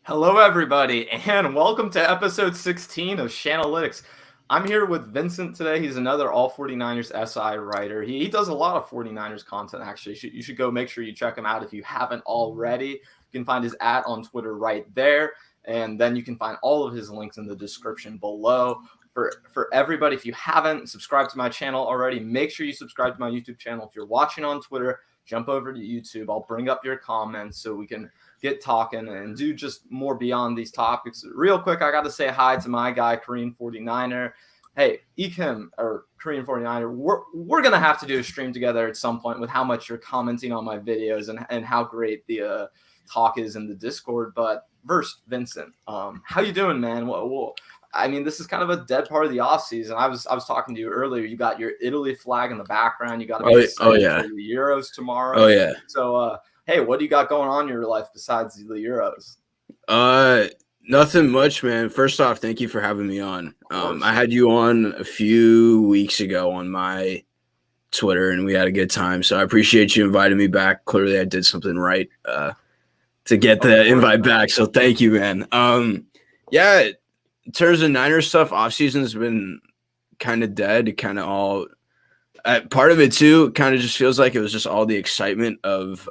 Hello, everybody, and welcome to episode 16 of Shanalytics. I'm here with Vincent today. He's another All 49ers SI writer. He does a lot of 49ers content, actually. You should go make sure you check him out if you haven't already. You can find his @ on Twitter right there, and then you can find all of his links in the description below. For everybody, if you haven't subscribed to my channel already, make sure you subscribe to my YouTube channel. If you're watching on Twitter, jump over to YouTube. I'll bring up your comments so we can get talking and do just more beyond these topics. Real quick, I got to say hi to my guy, Korean 49er. Hey, Ekim, or Korean 49er, we're going to have to do a stream together at some point with how much you're commenting on my videos and how great the talk is in the Discord. But first, Vincent, how you doing, man? I mean, this is kind of a dead part of the off season. I was talking to you earlier. You got your Italy flag in the background. You got to be excited for the Euros tomorrow. Oh yeah. So, hey, what do you got going on in your life besides the Euros? Nothing much, man. First off, thank you for having me on. I had you on a few weeks ago on my Twitter, and we had a good time. So I appreciate you inviting me back. Clearly, I did something right to get the invite back. So thank you, man. Yeah. In terms of Niners stuff, offseason has been kind of dead, kind of all part of it too. Kind of just feels like it was just all the excitement of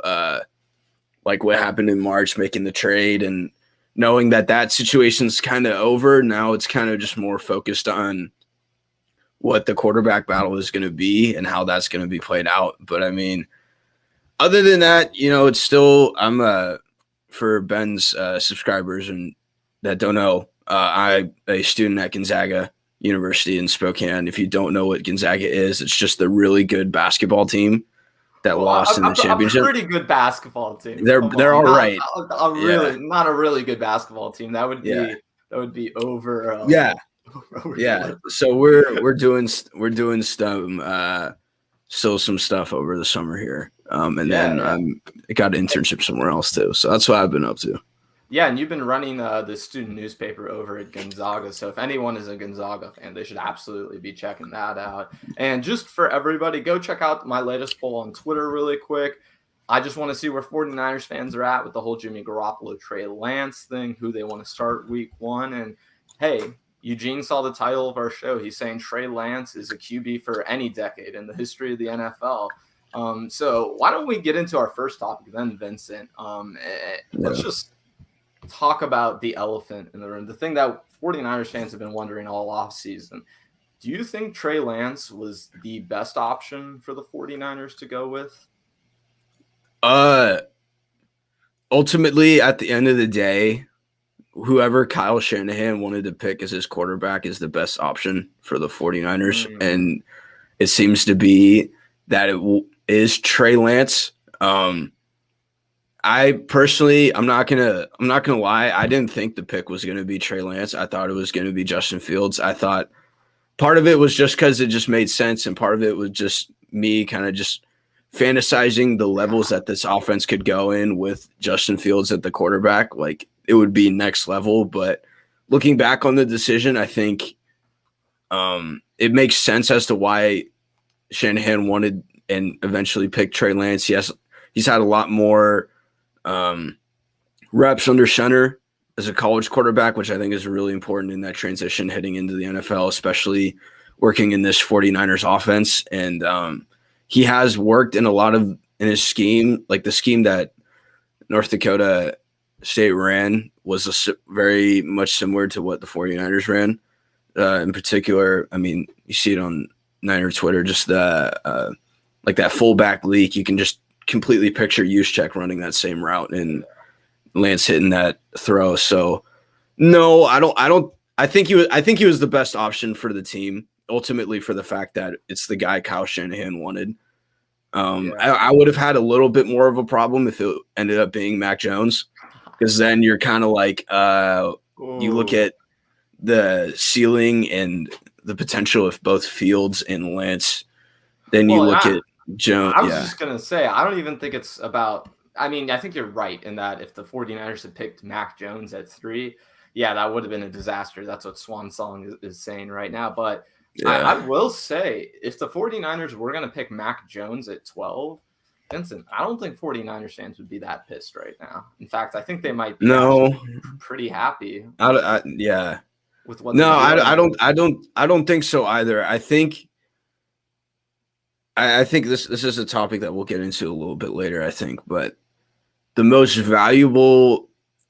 like what happened in March, making the trade and knowing that situation's kind of over. Now it's kind of just more focused on what the quarterback battle is going to be and how that's going to be played out. But I mean, other than that, you know, it's still, for Ben's subscribers and that don't know, I'm a student at Gonzaga University in Spokane. If you don't know what Gonzaga is, it's just the really good basketball team that lost in the championship. A pretty good basketball team. They're all right. Not a really good basketball team. That would be over. Yeah. So we're doing still some stuff over the summer here. Then I got an internship somewhere else too. So that's what I've been up to. Yeah, and you've been running the student newspaper over at Gonzaga. So if anyone is a Gonzaga fan, they should absolutely be checking that out. And just for everybody, go check out my latest poll on Twitter really quick. I just want to see where 49ers fans are at with the whole Jimmy Garoppolo, Trey Lance thing, who they want to start week 1. And, hey, Eugene saw the title of our show. He's saying Trey Lance is a QB for any decade in the history of the NFL. So why don't we get into our first topic then, Vincent? Let's just talk about the elephant in the room, the thing that 49ers fans have been wondering all offseason. Do you think Trey Lance was the best option for the 49ers to go with? Ultimately, at the end of the day, whoever Kyle Shanahan wanted to pick as his quarterback is the best option for the 49ers. And it seems to be that it is Trey Lance. I personally, I'm not gonna lie. I didn't think the pick was gonna be Trey Lance. I thought it was gonna be Justin Fields. I thought part of it was just because it just made sense, and part of it was just me kind of just fantasizing the levels that this offense could go in with Justin Fields at the quarterback. Like it would be next level. But looking back on the decision, I think it makes sense as to why Shanahan wanted and eventually picked Trey Lance. He's had a lot more reps under center as a college quarterback, which I think is really important in that transition heading into the NFL, especially working in this 49ers offense. And he has worked in his scheme, like the scheme that North Dakota State ran was very much similar to what the 49ers ran. In particular, I mean, you see it on Niner Twitter, just the like that fullback leak. You can just completely picture Juszczyk running that same route and Lance hitting that throw. So no, I think he was the best option for the team, ultimately, for the fact that it's the guy Kyle Shanahan wanted. I would have had a little bit more of a problem if it ended up being Mac Jones. because then you're kind of like you look Ooh. at the ceiling and the potential of both Fields and Lance. Then you Well, look at Jones. I was Yeah, just going to say, I don't even think it's about. I mean, I think you're right in that if the 49ers had picked Mac Jones at 3, yeah, that would have been a disaster. That's what Swan Song is saying right now. But I yeah. will say, if the 49ers were going to pick Mac Jones at 12, Vincent, I don't think 49ers fans would be that pissed right now. In fact, I think they might be No, actually pretty happy yeah. with what No, they're I doing. don't. I don't think so either. I think. I think this is a topic that we'll get into a little bit later. I think, but the most valuable,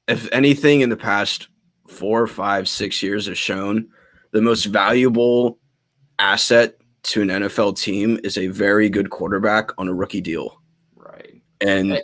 if anything, in the past 4, 5, 6 years has shown, the most valuable asset to an NFL team is a very good quarterback on a rookie deal. Right. And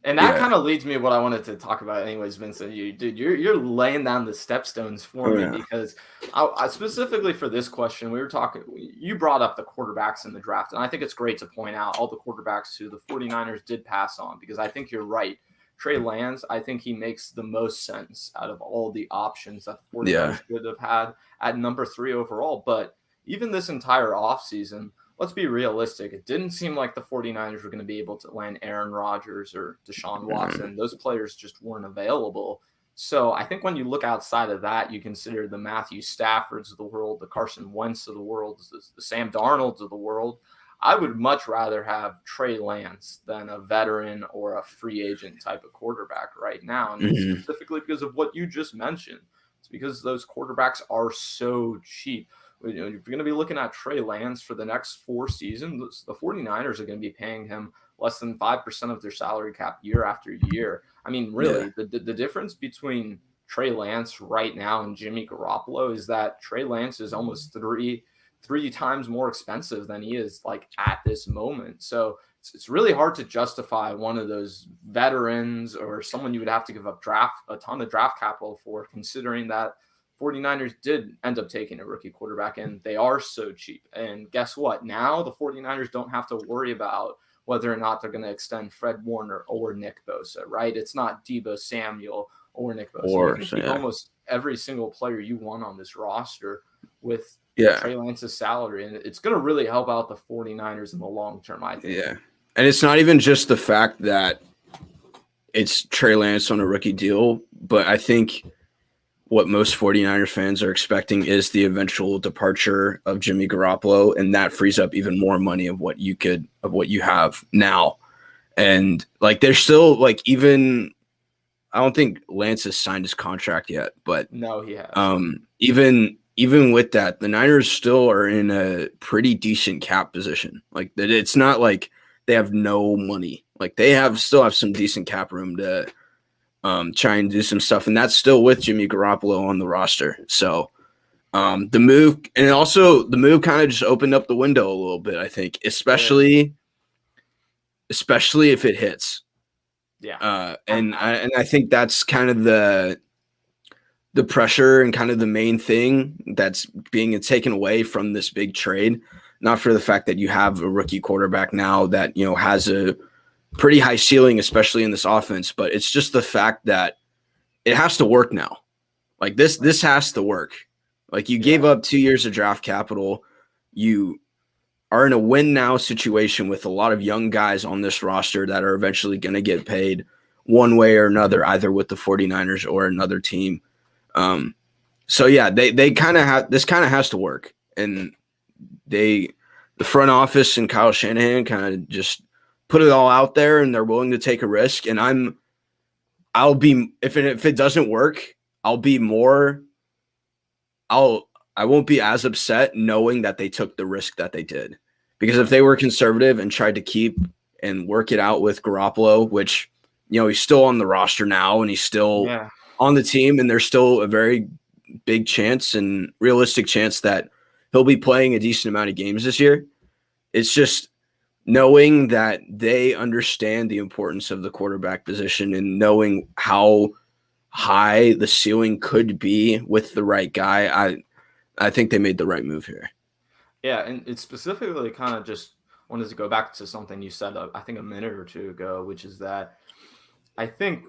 And that yeah, kind of leads me to what I wanted to talk about, anyways, Vincent. You're laying down the stepstones for oh me yeah, because I specifically for this question, we were talking. You brought up the quarterbacks in the draft, and I think it's great to point out all the quarterbacks who the 49ers did pass on because I think you're right. Trey Lance, I think he makes the most sense out of all the options that the 49ers yeah, could have had at number 3 overall. But even this entire offseason, let's be realistic. It didn't seem like the 49ers were going to be able to land Aaron Rodgers or Deshaun Watson. Those players just weren't available. So I think when you look outside of that, you consider the Matthew Staffords of the world, the Carson Wentz of the world, the Sam Darnolds of the world. I would much rather have Trey Lance than a veteran or a free agent type of quarterback right now. And it's mm-hmm. specifically because of what you just mentioned. It's because those quarterbacks are so cheap. If you're going to be looking at Trey Lance for the next 4 seasons, the 49ers are going to be paying him less than 5% of their salary cap year after year. I mean, Yeah, really, the difference between Trey Lance right now and Jimmy Garoppolo is that Trey Lance is almost three times more expensive than he is like at this moment. So it's really hard to justify one of those veterans or someone you would have to give up a ton of draft capital for, considering that 49ers did end up taking a rookie quarterback, and they are so cheap. And guess what? Now the 49ers don't have to worry about whether or not they're going to extend Fred Warner or Nick Bosa, right? It's not Deebo Samuel or Nick Bosa. You or can so keep yeah, almost every single player you want on this roster with yeah, Trey Lance's salary, and it's going to really help out the 49ers in the long term, I think. yeah. And it's not even just the fact that it's Trey Lance on a rookie deal, but I think what most 49ers fans are expecting is the eventual departure of Jimmy Garoppolo, and that frees up even more money of what you have now. And like there's still like even I don't think Lance has signed his contract yet, but No, he has. even with that, the Niners still are in a pretty decent cap position. Like that, it's not like they have no money. Like they still have some decent cap room to try and do some stuff, and that's still with Jimmy Garoppolo on the roster. So the move, and also the move, kind of just opened up the window a little bit. I think, especially if it hits. Yeah. And I think that's kind of the pressure and kind of the main thing that's being taken away from this big trade. Not for the fact that you have a rookie quarterback now that has a pretty high ceiling, especially in this offense, but it's just the fact that it has to work now. Like this has to work. Like you gave Yeah. up 2 years of draft capital. You are in a win now situation with a lot of young guys on this roster that are eventually going to get paid one way or another, either with the 49ers or another team. So yeah, they kind of have, this kind of has to work. And the front office and Kyle Shanahan kind of just put it all out there, and they're willing to take a risk. And I'll be, if it doesn't work, I'll be more, I won't be as upset knowing that they took the risk that they did. Because if Right. they were conservative and tried to keep and work it out with Garoppolo, which, he's still on the roster now and he's still Yeah. on the team, and there's still a very big chance and realistic chance that he'll be playing a decent amount of games this year. It's just knowing that they understand the importance of the quarterback position and knowing how high the ceiling could be with the right guy. I think they made the right move here. Yeah, and it's specifically kind of just wanted to go back to something you said, I think a minute or two ago, which is that I think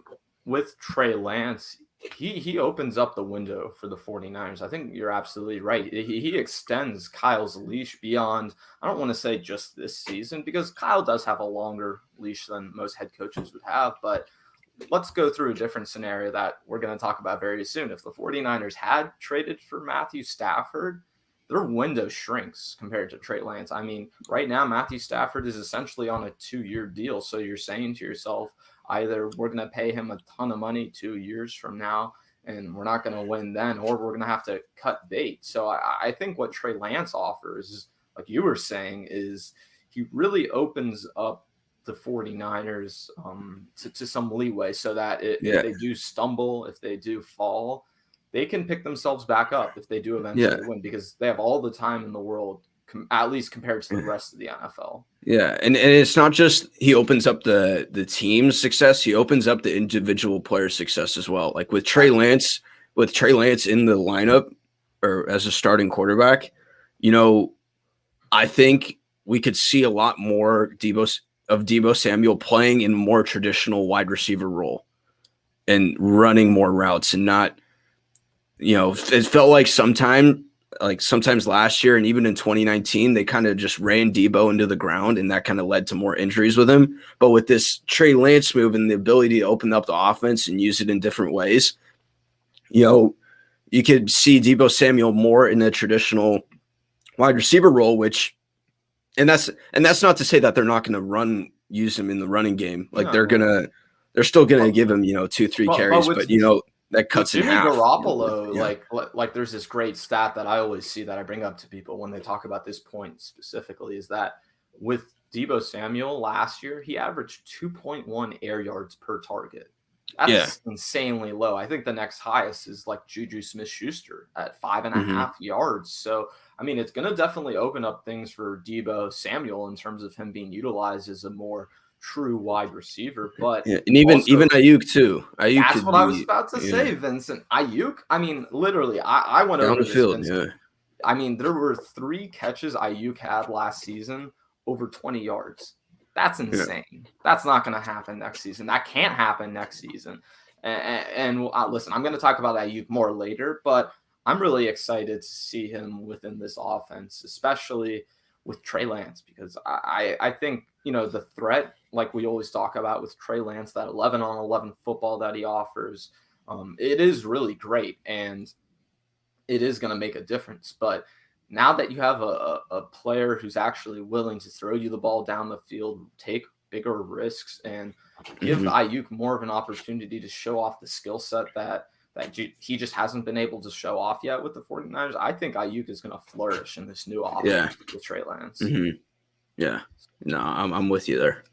with Trey Lance, he opens up the window for the 49ers. I think you're absolutely right. He extends Kyle's leash beyond, I don't want to say just this season, because Kyle does have a longer leash than most head coaches would have, but let's go through a different scenario that we're going to talk about very soon. If the 49ers had traded for Matthew Stafford, their window shrinks compared to Trey Lance. I mean, right now, Matthew Stafford is essentially on a 2-year deal. So you're saying to yourself, either we're going to pay him a ton of money 2 years from now and we're not going to win then, or we're going to have to cut bait. So I think what Trey Lance offers, like you were saying, is he really opens up the 49ers to some leeway so that if they do stumble, if they do fall, they can pick themselves back up if they do eventually win, because they have all the time in the world, at least compared to the rest of the NFL. Yeah, and it's not just he opens up the team's success, he opens up the individual player success as well. Like with Trey Lance in the lineup or as a starting quarterback, I think we could see a lot more Deebo Samuel playing in more traditional wide receiver role and running more routes and not, it felt like sometimes last year and even in 2019, they kind of just ran Deebo into the ground and that kind of led to more injuries with him. But with this Trey Lance move and the ability to open up the offense and use it in different ways, you could see Deebo Samuel more in a traditional wide receiver role, and that's not to say that they're not going to use him in the running game. Like they're still going to give him, 2-3 carries, but that cuts in half. Jimmy Garoppolo, like there's this great stat that I always see that I bring up to people when they talk about this point specifically, is that with Deebo Samuel last year, he averaged 2.1 air yards per target. That's insanely low. I think the next highest is like Juju Smith-Schuster at 5.5 yards. So, I mean, it's going to definitely open up things for Deebo Samuel in terms of him being utilized as a more true wide receiver. But and even Ayuk too. That's what I was about to say, Vincent. Ayuk, I mean, literally, I went over the field. Vincent. I mean, there were 3 catches Ayuk had last season over 20 yards. That's insane. Yeah. That's not going to happen next season. That can't happen next season. And listen, I'm going to talk about Ayuk more later, but I'm really excited to see him within this offense, especially with Trey Lance, because I think, the threat, like we always talk about with Trey Lance, that 11-on-11 football that he offers, it is really great, and it is going to make a difference. But now that you have a player who's actually willing to throw you the ball down the field, take bigger risks, and give Ayuk more of an opportunity to show off the skill set that he just hasn't been able to show off yet with the 49ers, I think Ayuk is going to flourish in this new offense with Trey Lance. Yeah. No, I'm with you there.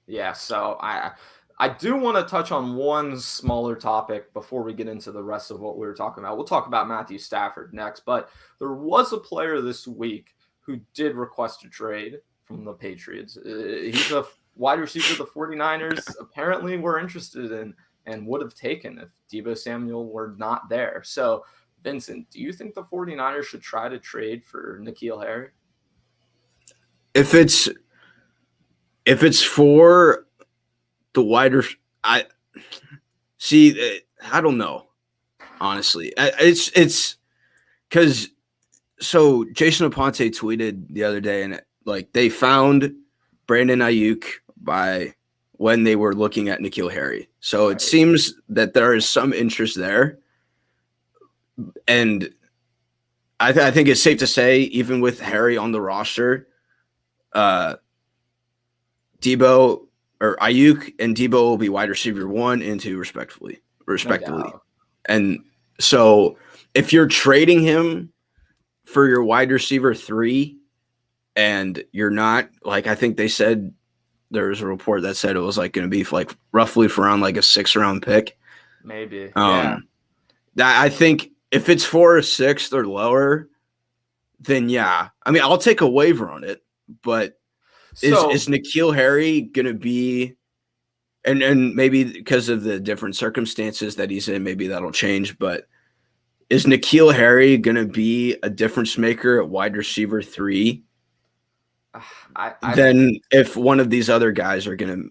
Yeah, so I do want to touch on one smaller topic before we get into the rest of what we were talking about. We'll talk about Matthew Stafford next, but there was a player this week who did request a trade from the Patriots. He's a wide receiver the 49ers apparently were interested in and would have taken if Deebo Samuel were not there. So, Vincent, do you think the 49ers should try to trade for N'Keal Harry? If it's for the wider, I don't know. Honestly, it's because Jason Aponte tweeted the other day, and like they found Brandon Ayuk by when they were looking at N'Keal Harry. So it seems that there is some interest there, and I think it's safe to say, even with Harry on the roster, Deebo or Ayuk and Deebo will be wide receiver 1 and 2 respectively. No, and so if you're trading him for your wide receiver 3 and you're not, like, I think they said there was a report that said it was like going to be like roughly for around like a 6th round pick. Maybe. I think if it's for a 6th or lower, then yeah. I mean, I'll take a waiver on it, but is N'Keal Harry going to be, and maybe because of the different circumstances that he's in, maybe that'll change, but is N'Keal Harry going to be a difference maker at wide receiver 3 than if one of these other guys are going to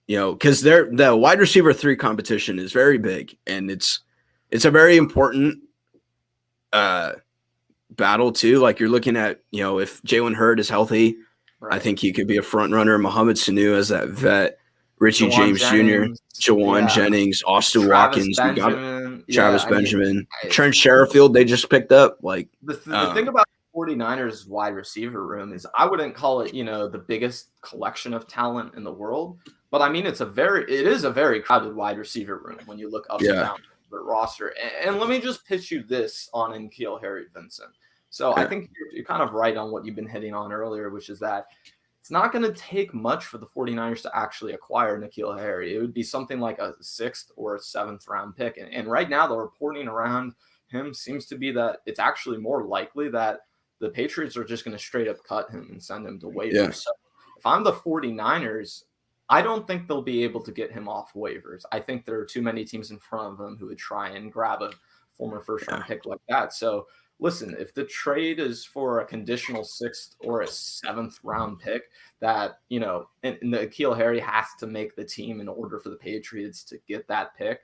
because the wide receiver 3 competition is very big, and it's a very important battle too. Like you're looking at, if Jalen Hurd is healthy, Right. I think he could be a front runner. Mohamed Sanu as that vet, Richie Jawan James Jennings, Jr., Jawan Jennings, Austin Travis Watkins, Benjamin. Travis I mean, Benjamin, Trent Sherfield. They just picked up. Like the thing about the 49ers wide receiver room is I wouldn't call it, the biggest collection of talent in the world, but I mean it is a very crowded wide receiver room when you look up and down the roster. And let me just pitch you this on N'Keal Harry, Vincent. So I think you're kind of right on what you've been hitting on earlier, which is that it's not going to take much for the 49ers to actually acquire N'Keal Harry. It would be something like a 6th or a 7th round pick. And right now, the reporting around him seems to be that it's actually more likely that the Patriots are just going to straight up cut him and send him to waivers. Yeah. So if I'm the 49ers, I don't think they'll be able to get him off waivers. I think there are too many teams in front of them who would try and grab a former first-round pick like that. So listen, if the trade is for a conditional 6th or a 7th round pick that, and N'Keal Harry has to make the team in order for the Patriots to get that pick,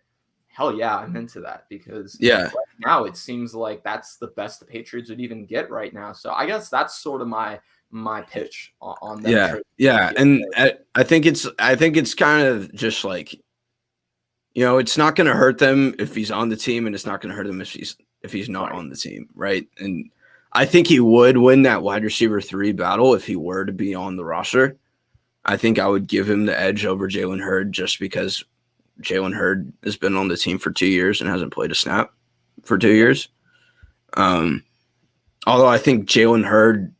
hell yeah, I'm into that because right now it seems like that's the best the Patriots would even get right now. So I guess that's sort of my pitch on that. Yeah. Yeah. And I think it's kind of just like, it's not going to hurt them if he's on the team, and it's not going to hurt them if he's not on the team, right? And I think he would win that wide receiver 3 battle if he were to be on the roster. I think I would give him the edge over Jalen Hurd just because Jalen Hurd has been on the team for 2 years and hasn't played a snap for 2 years. Although I think Jalen Hurd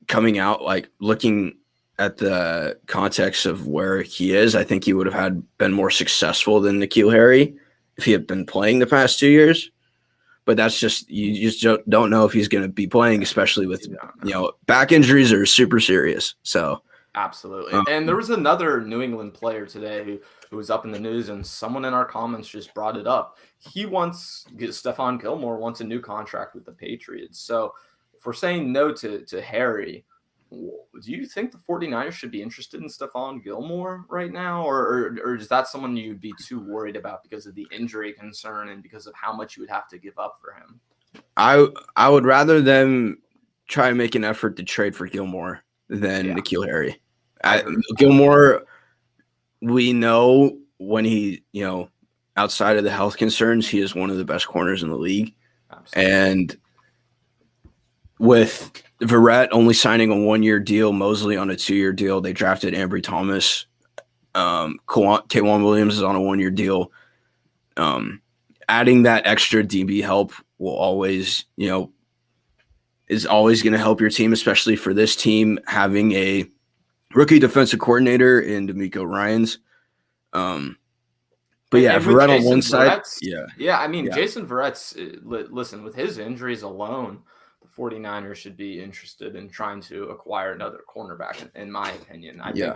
coming out, like looking at the context of where he is, I think he would have been more successful than N'Keal Harry if he had been playing the past 2 years. But that's just, you just don't know if he's going to be playing, especially with, back injuries are super serious. So absolutely. And there was another New England player today who was up in the news, and someone in our comments just brought it up. Stephon Gilmore wants a new contract with the Patriots. So if we're saying no to Harry, do you think the 49ers should be interested in Stephon Gilmore right now? Or is that someone you'd be too worried about because of the injury concern and because of how much you would have to give up for him? I would rather them try and make an effort to trade for Gilmore than N'Keal Harry. Gilmore, we know when he, outside of the health concerns, he is one of the best corners in the league. Absolutely. And with Verrett only signing a 1-year deal, Mosley on a 2-year deal, they drafted Ambry Thomas. K'Wan Williams is on a 1-year deal. Adding that extra DB help will always, is always going to help your team, especially for this team having a rookie defensive coordinator in D'Amico Ryans. But yeah, Verrett on one side. Yeah. I mean, Jason Verrett's, listen, with his injuries alone, the 49ers should be interested in trying to acquire another cornerback, in my opinion. I think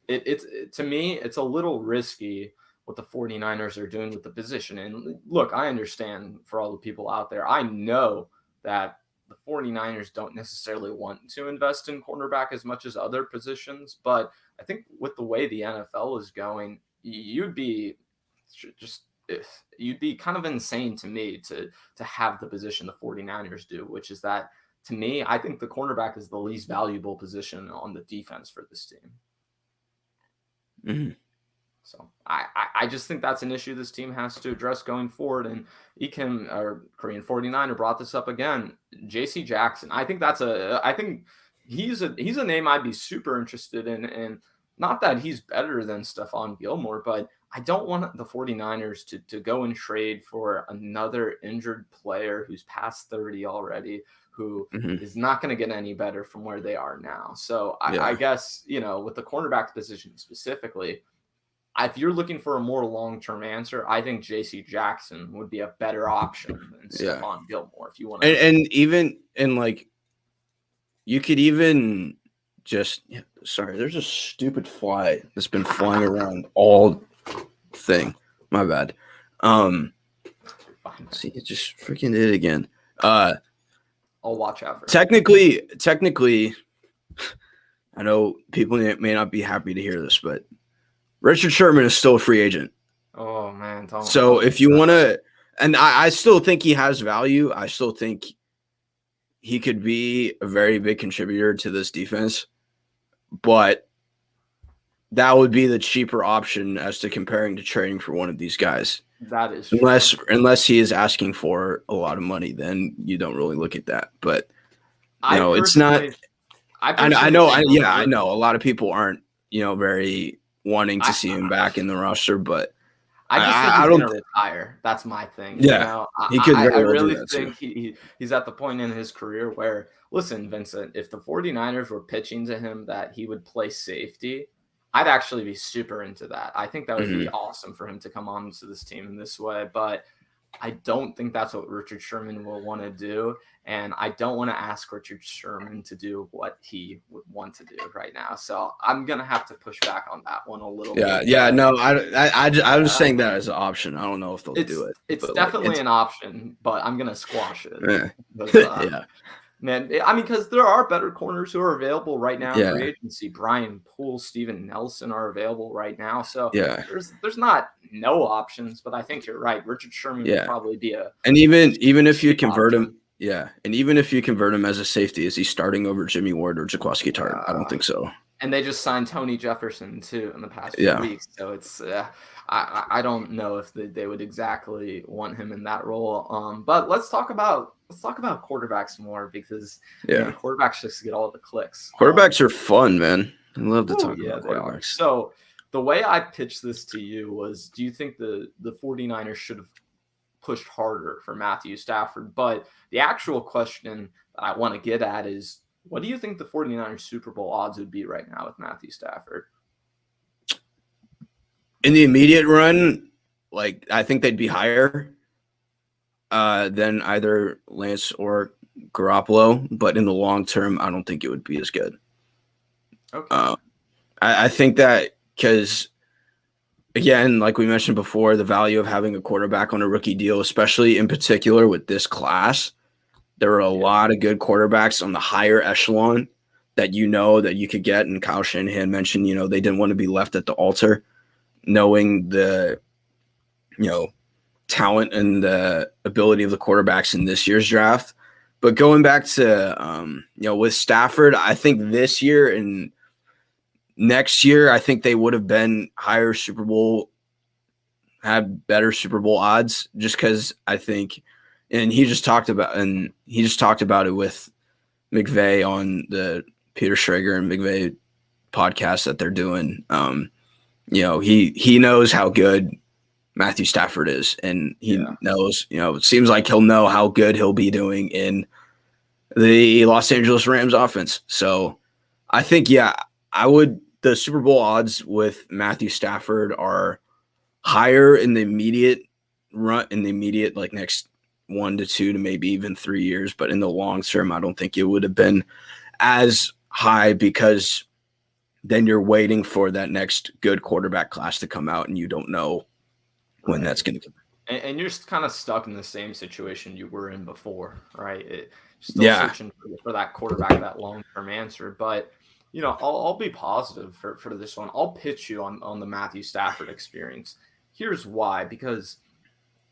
it's to me, it's a little risky what the 49ers are doing with the position. And look, I understand for all the people out there, I know that the 49ers don't necessarily want to invest in cornerback as much as other positions, but I think with the way the NFL is going, you'd be kind of insane to me to have the position the 49ers do, which is that, to me, I think the cornerback is the least valuable position on the defense for this team. Mm-hmm. So I just think that's an issue this team has to address going forward. And Korean 49er brought this up again. J.C. Jackson. I think he's a name I'd be super interested in. And not that he's better than Stephon Gilmore, but I don't want the 49ers to go and trade for another injured player who's past 30 already, who is not going to get any better from where they are now. So I guess, with the cornerback position specifically, if you're looking for a more long-term answer, I think J.C. Jackson would be a better option than Stephon Gilmore if you want to. You could even just sorry, there's a stupid fly that's been flying around all thing. My bad. See, it just freaking did it again. I'll watch out for technically, I know people may not be happy to hear this, but Richard Sherman is still a free agent. Oh man, So if you want to, and I still think he has value. I still think he could be a very big contributor to this defense, but that would be the cheaper option as to comparing to trading for one of these guys. That is true. Unless he is asking for a lot of money, then you don't really look at that. But no, it's not. I know. I know. A lot of people aren't, very wanting to see him back in the roster, but I just think he's going to retire. That's my thing. Yeah, he could. I really think he's at the point in his career where, listen, Vincent, if the 49ers were pitching to him that he would play safety, I'd actually be super into that. I think that would be awesome for him to come on to this team in this way. But I don't think that's what Richard Sherman will want to do. And I don't want to ask Richard Sherman to do what he would want to do right now. So I'm going to have to push back on that one a little bit. Yeah, no, I was saying that as an option. I don't know if they'll do it. It's definitely an option, but I'm going to squash it. Yeah. Man, I mean, because there are better corners who are available right now in free agency. Brian Poole, Steven Nelson are available right now. So there's not no options, but I think you're right. Richard Sherman would probably be and even if you convert him, and even if you convert him as a safety, is he starting over Jimmy Ward or Jaquiski Tartt? I don't think so. And they just signed Tony Jefferson too in the past few weeks, so it's I don't know if they would exactly want him in that role. But let's talk about quarterbacks more because quarterbacks just get all the clicks. Quarterbacks are fun, man. I love to talk about quarterbacks. So the way I pitched this to you was, do you think the 49ers should have pushed harder for Matthew Stafford? But the actual question that I want to get at is, what do you think the 49ers Super Bowl odds would be right now with Matthew Stafford? In the immediate run, I think they'd be higher than either Lance or Garoppolo. But in the long term, I don't think it would be as good. Okay. I think that because, again, like we mentioned before, the value of having a quarterback on a rookie deal, especially in particular with this class, there are a lot of good quarterbacks on the higher echelon that that you could get. And Kyle Shanahan mentioned, they didn't want to be left at the altar, knowing the, talent and the ability of the quarterbacks in this year's draft. But going back to, with Stafford, I think this year and next year, I think they would have been higher Super Bowl, had better Super Bowl odds, just because I think, and he just talked about it with McVay on the Peter Schrager and McVay podcast that they're doing. He knows how good Matthew Stafford is, and he knows, it seems like he'll know how good he'll be doing in the Los Angeles Rams offense. So I think, the Super Bowl odds with Matthew Stafford are higher in the immediate run, next 1 to 2 to maybe even 3 years. But in the long term, I don't think it would have been as high, because then you're waiting for that next good quarterback class to come out, and you don't know when that's going to come. And you're kind of stuck in the same situation you were in before, right? Still searching for that quarterback, that long-term answer. But, I'll be positive for this one. I'll pitch you on the Matthew Stafford experience. Here's why. Because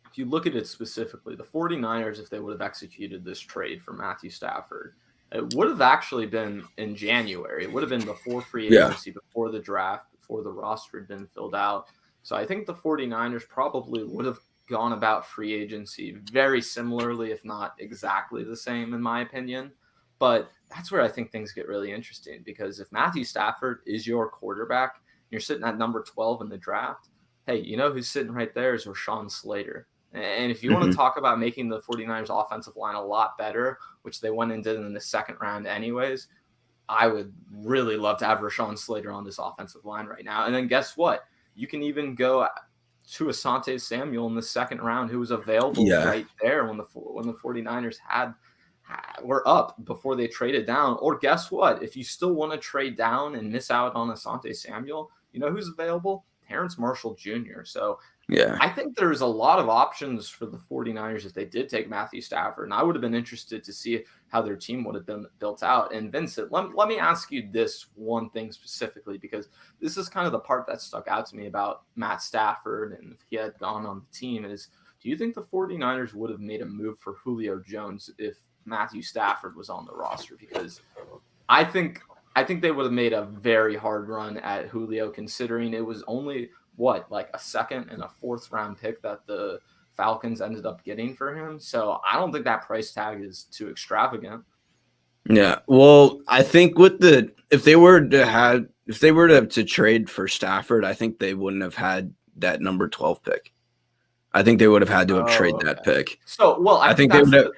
if you look at it specifically, the 49ers, if they would have executed this trade for Matthew Stafford, it would have actually been in January. It would have been before free agency, before the draft, before the roster had been filled out. So I think the 49ers probably would have gone about free agency very similarly, if not exactly the same, in my opinion. But that's where I think things get really interesting, because if Matthew Stafford is your quarterback, you're sitting at number 12 in the draft, hey, who's sitting right there is Rashawn Slater. And if you want to talk about making the 49ers offensive line a lot better, which they went and did in the second round anyways, I would really love to have Rashawn Slater on this offensive line right now. And then guess what? You can even go to Asante Samuel in the second round, who was available right there when the 49ers were up before they traded down. Or guess what? If you still want to trade down and miss out on Asante Samuel, who's available? Terrence Marshall Jr. So Yeah. I think there's a lot of options for the 49ers if they did take Matthew Stafford, and I would have been interested to see how their team would have been built out. And Vincent, let me ask you this one thing specifically, because this is kind of the part that stuck out to me about Matt Stafford and if he had gone on the team is, do you think the 49ers would have made a move for Julio Jones if Matthew Stafford was on the roster? Because I think they would have made a very hard run at Julio, considering it was only like a second and a fourth round pick that the Falcons ended up getting for him. So I don't think that price tag is too extravagant. Yeah. Well, I think if they were to trade for Stafford, I think they wouldn't have had that number 12 pick. I think they would have had to have traded that pick. So, well, I think they would have.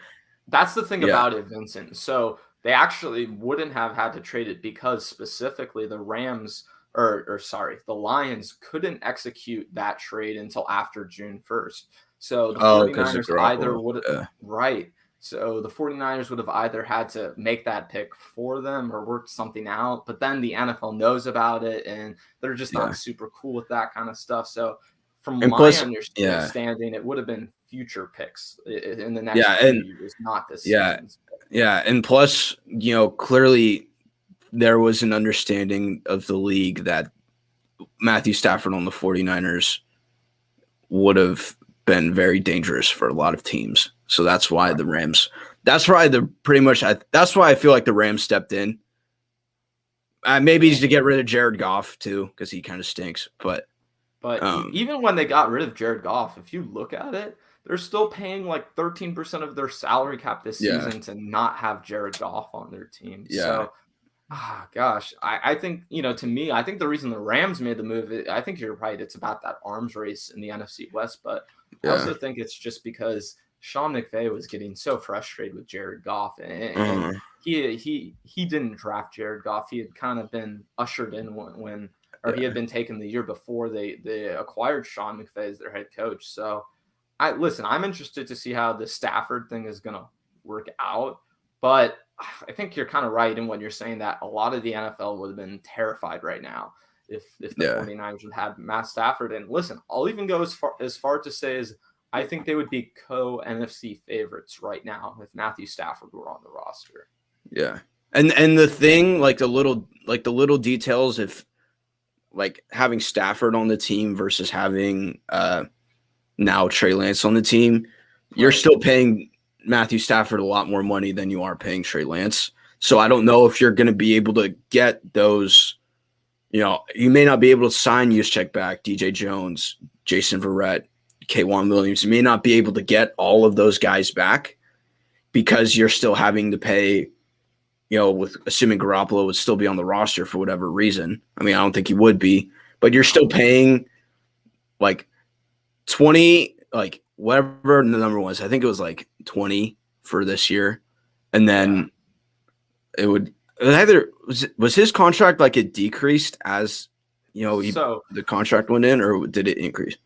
That's the thing about it, Vincent. So they actually wouldn't have had to trade it because specifically the Rams the Lions couldn't execute that trade until after June 1st. So the 49ers either would have right. So the 49ers would have either had to make that pick for them or work something out, but then the NFL knows about it and they're just not super cool with that kind of stuff. So from my understanding, it would have been future picks in the next few years, not this season. Yeah, and plus, clearly there was an understanding of the league that Matthew Stafford on the 49ers would have been very dangerous for a lot of teams. So that's why the Rams – that's why I feel like the Rams stepped in. Maybe to get rid of Jared Goff too, because he kind of stinks. But even when they got rid of Jared Goff, if you look at it, they're still paying like 13% of their salary cap this season to not have Jared Goff on their team. Yeah. So, gosh, I think, to me, I think the reason the Rams made the move, I think you're right. It's about that arms race in the NFC West. But I also think it's just because Sean McVay was getting so frustrated with Jared Goff. And he didn't draft Jared Goff. He had kind of been ushered in when he had been taken the year before they acquired Sean McVay as their head coach. So, I'm interested to see how the Stafford thing is going to work out, but I think you're kind of right in what you're saying that a lot of the NFL would have been terrified right now if the 49ers would have Matt Stafford. And listen, I'll even go as far to say as I think they would be co-NFC favorites right now if Matthew Stafford were on the roster. Yeah. And the thing, like the little details, if like having Stafford on the team versus having now Trey Lance on the team, you're still paying Matthew Stafford a lot more money than you are paying Trey Lance. So I don't know if you're going to be able to get those, you may not be able to sign Juszczyk back, DJ Jones, Jason Verrett, K'Wan Williams. You may not be able to get all of those guys back because you're still having to pay, with assuming Garoppolo would still be on the roster for whatever reason. I mean, I don't think he would be, but you're still paying like 20, like whatever the number was. I think it was like 20 for this year. And then it would either was his contract like it decreased as, the contract went in, or did it increase?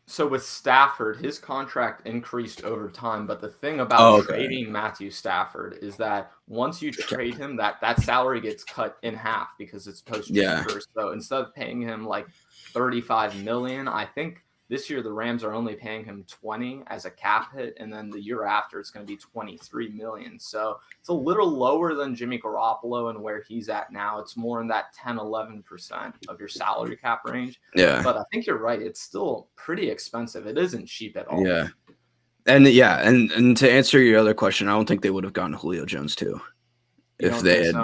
So with Stafford, his contract increased over time, but the thing about trading Matthew Stafford is that once you trade him, that salary gets cut in half because it's post-June 1st. So instead of paying him like $35 million, I think this year the Rams are only paying him 20 as a cap hit, and then the year after it's going to be 23 million. So it's a little lower than Jimmy Garoppolo and where he's at now. It's more in that 10-11% of your salary cap range. Yeah. But I think you're right. It's still pretty expensive. It isn't cheap at all. Yeah. And and to answer your other question, I don't think they would have gotten Julio Jones too. If they had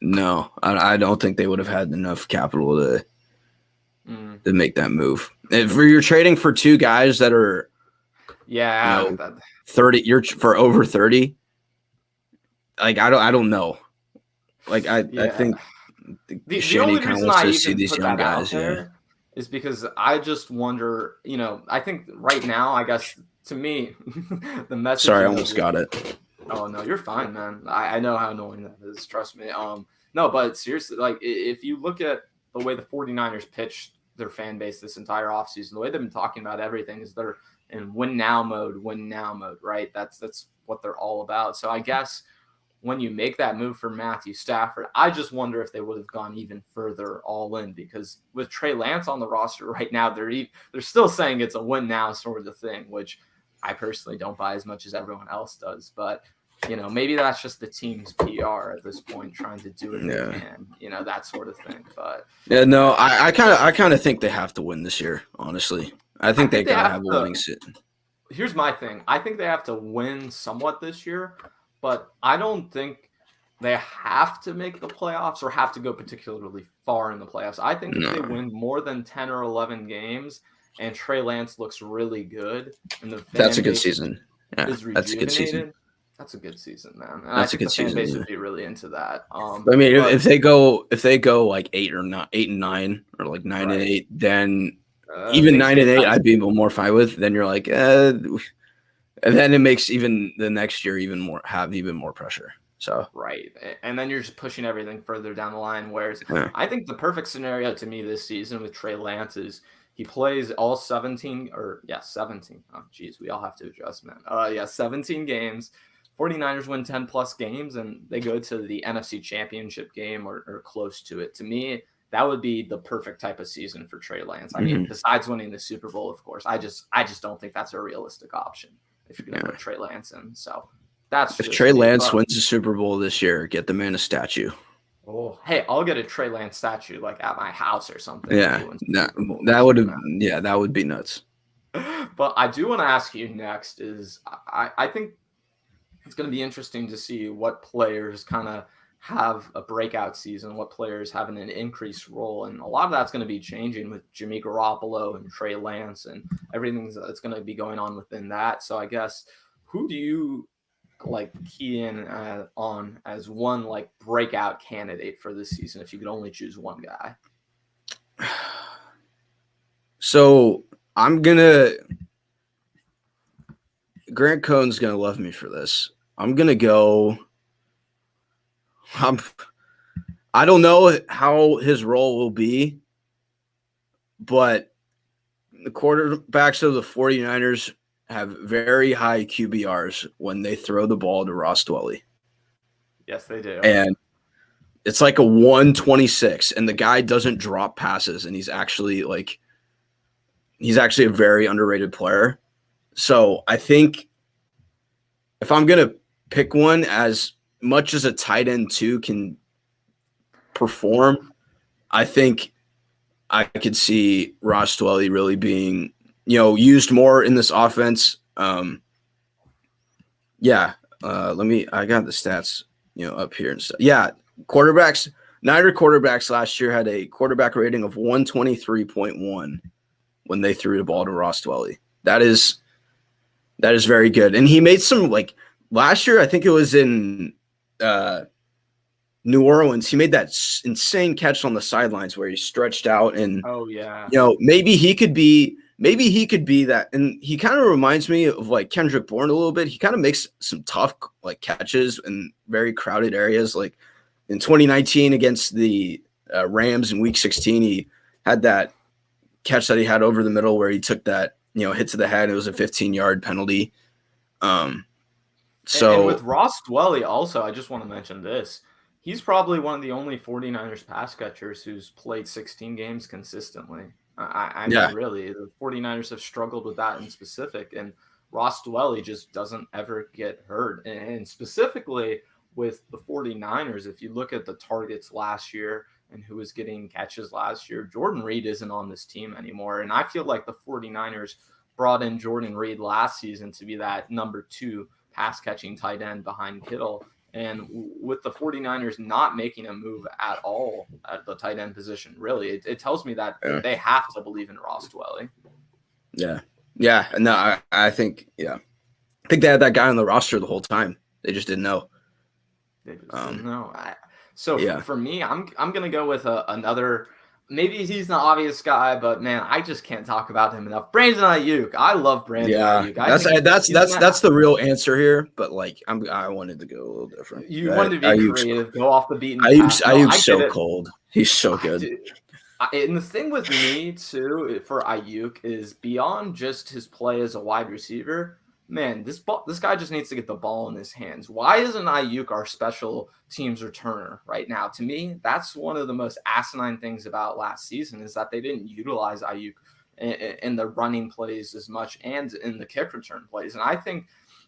no, I don't think they would have had enough capital to make that move. If you're trading for two guys that are 30, you're for over 30. Like I don't know. Like I think the only reason I even put that out there is because I just wonder, I think right now, I guess to me, the message. Sorry, I almost got it. Oh no, you're fine, man. I know how annoying that is. Trust me. No, but seriously, like if you look at the way the 49ers pitched their fan base this entire offseason, the way they've been talking about everything is they're in win now mode, right? That's what they're all about. So I guess when you make that move for Matthew Stafford, I just wonder if they would have gone even further all in, because with Trey Lance on the roster right now, they're still saying it's a win now sort of thing, which I personally don't buy as much as everyone else does. But, maybe that's just the team's PR at this point, trying to do what they can, that sort of thing. But yeah, no, I kind of think they have to win this year, honestly. I think they gotta have a winning season. Here's my thing. I think they have to win somewhat this year, but I don't think they have to make the playoffs or have to go particularly far in the playoffs. I think if they win more than 10 or 11 games and Trey Lance looks really good and that's a good season. Yeah, is rejuvenated, that's a good season. That's a good season, man. And that's I think a good the fan season, base would be really into that. I mean, if they go like 8 and 9 or like 9 and 8, then even 9 and 8, I'd be more fine with. Then you're like, and then it makes even the next year even more pressure. So right, and then you're just pushing everything further down the line. Whereas I think the perfect scenario to me this season with Trey Lance is he plays all 17. Oh, geez, we all have to adjust, man. 17 games. 49ers win 10 plus games and they go to the NFC Championship game or close to it. To me, that would be the perfect type of season for Trey Lance. I mean, besides winning the Super Bowl, of course, I just don't think that's a realistic option if you're going to put Trey Lance in. So that's if Trey Lance wins the Super Bowl this year, get the man a statue. Oh, hey, I'll get a Trey Lance statue like at my house or something. Yeah, that would be nuts. But I do want to ask you next is I think it's going to be interesting to see what players kind of have a breakout season, what players have an increased role. And a lot of that's going to be changing with Jimmy Garoppolo and Trey Lance and everything that's going to be going on within that. So I guess, who do you key in on as one breakout candidate for this season if you could only choose one guy? So Grant Cohn's going to love me for this. I'm going to go. I don't know how his role will be, but the quarterbacks of the 49ers have very high QBRs when they throw the ball to Ross Dwelley. Yes, they do. And it's like a 126, and the guy doesn't drop passes, and he's actually a very underrated player. So I think if I'm going to pick one, as much as a tight end 2 can perform, I think I could see Ross Dwelley really being, used more in this offense. I got the stats, up here and stuff. Yeah, Niner quarterbacks last year had a quarterback rating of 123.1 when they threw the ball to Ross Dwelley. That is very good. And he made some, last year, I think it was in New Orleans, he made that insane catch on the sidelines where he stretched out and maybe he could be that. And he kind of reminds me of Kendrick Bourne a little bit. He kind of makes some tough catches in very crowded areas. Like in 2019 against the Rams in week 16, he had that catch that he had over the middle where he took that hit to the head. It was a 15-yard penalty. And with Ross Dwelley also, I just want to mention this. He's probably one of the only 49ers pass catchers who's played 16 games consistently. I mean, really, the 49ers have struggled with that in specific, and Ross Dwelley just doesn't ever get hurt. And specifically with the 49ers, if you look at the targets last year and who was getting catches last year, Jordan Reed isn't on this team anymore. And I feel like the 49ers brought in Jordan Reed last season to be that number 2 pass-catching tight end behind Kittle. And with the 49ers not making a move at all at the tight end position, really, it tells me that they have to believe in Ross Dwelley. Yeah. Yeah. No, I think they had that guy on the roster the whole time. They just didn't know. They just didn't know. For me, I'm going to go with another. Maybe he's the obvious guy, but man, I just can't talk about him enough. Brandon Ayuk. I love Brandon Ayuk. That's the real answer here. But I wanted to go a little different. You wanted to be creative, go off the beaten path. Ayuk's so cold. He's so good. And the thing with me too for Ayuk is beyond just his play as a wide receiver. man, this guy just needs to get the ball in his hands. Why isn't Ayuk our special teams returner right now? To me, that's one of the most asinine things about last season is that they didn't utilize Ayuk in the running plays as much and in the kick return plays. And I think,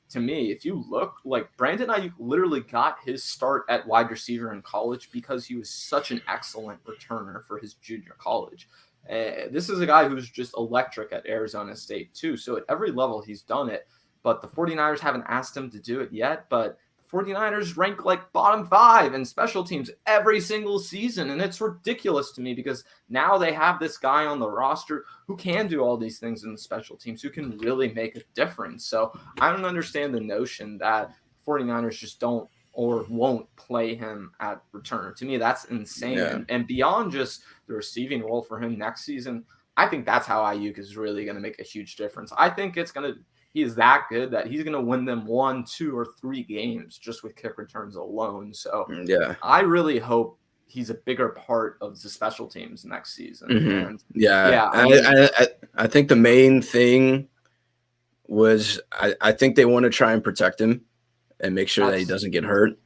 to me, if you look, like Brandon Ayuk literally got his start at wide receiver in college because he was such an excellent returner for his junior college. This is a guy who's just electric at Arizona State too. So at every level he's done it, but the 49ers haven't asked him to do it yet. But the 49ers rank like bottom 5 in special teams every single season. And it's ridiculous to me because now they have this guy on the roster who can do all these things in the special teams, who can really make a difference. So I don't understand the notion that 49ers just don't or won't play him at returner. To me, that's insane. Yeah. And beyond just the receiving role for him next season, I think that's how Ayuk is really going to make a huge difference. I think he is that good that he's going to win them 1, 2, or 3 games just with kick returns alone. So yeah, I really hope he's a bigger part of the special teams next season. Mm-hmm. And yeah. I think the main thing was I think they want to try and protect him and make sure that he doesn't get hurt.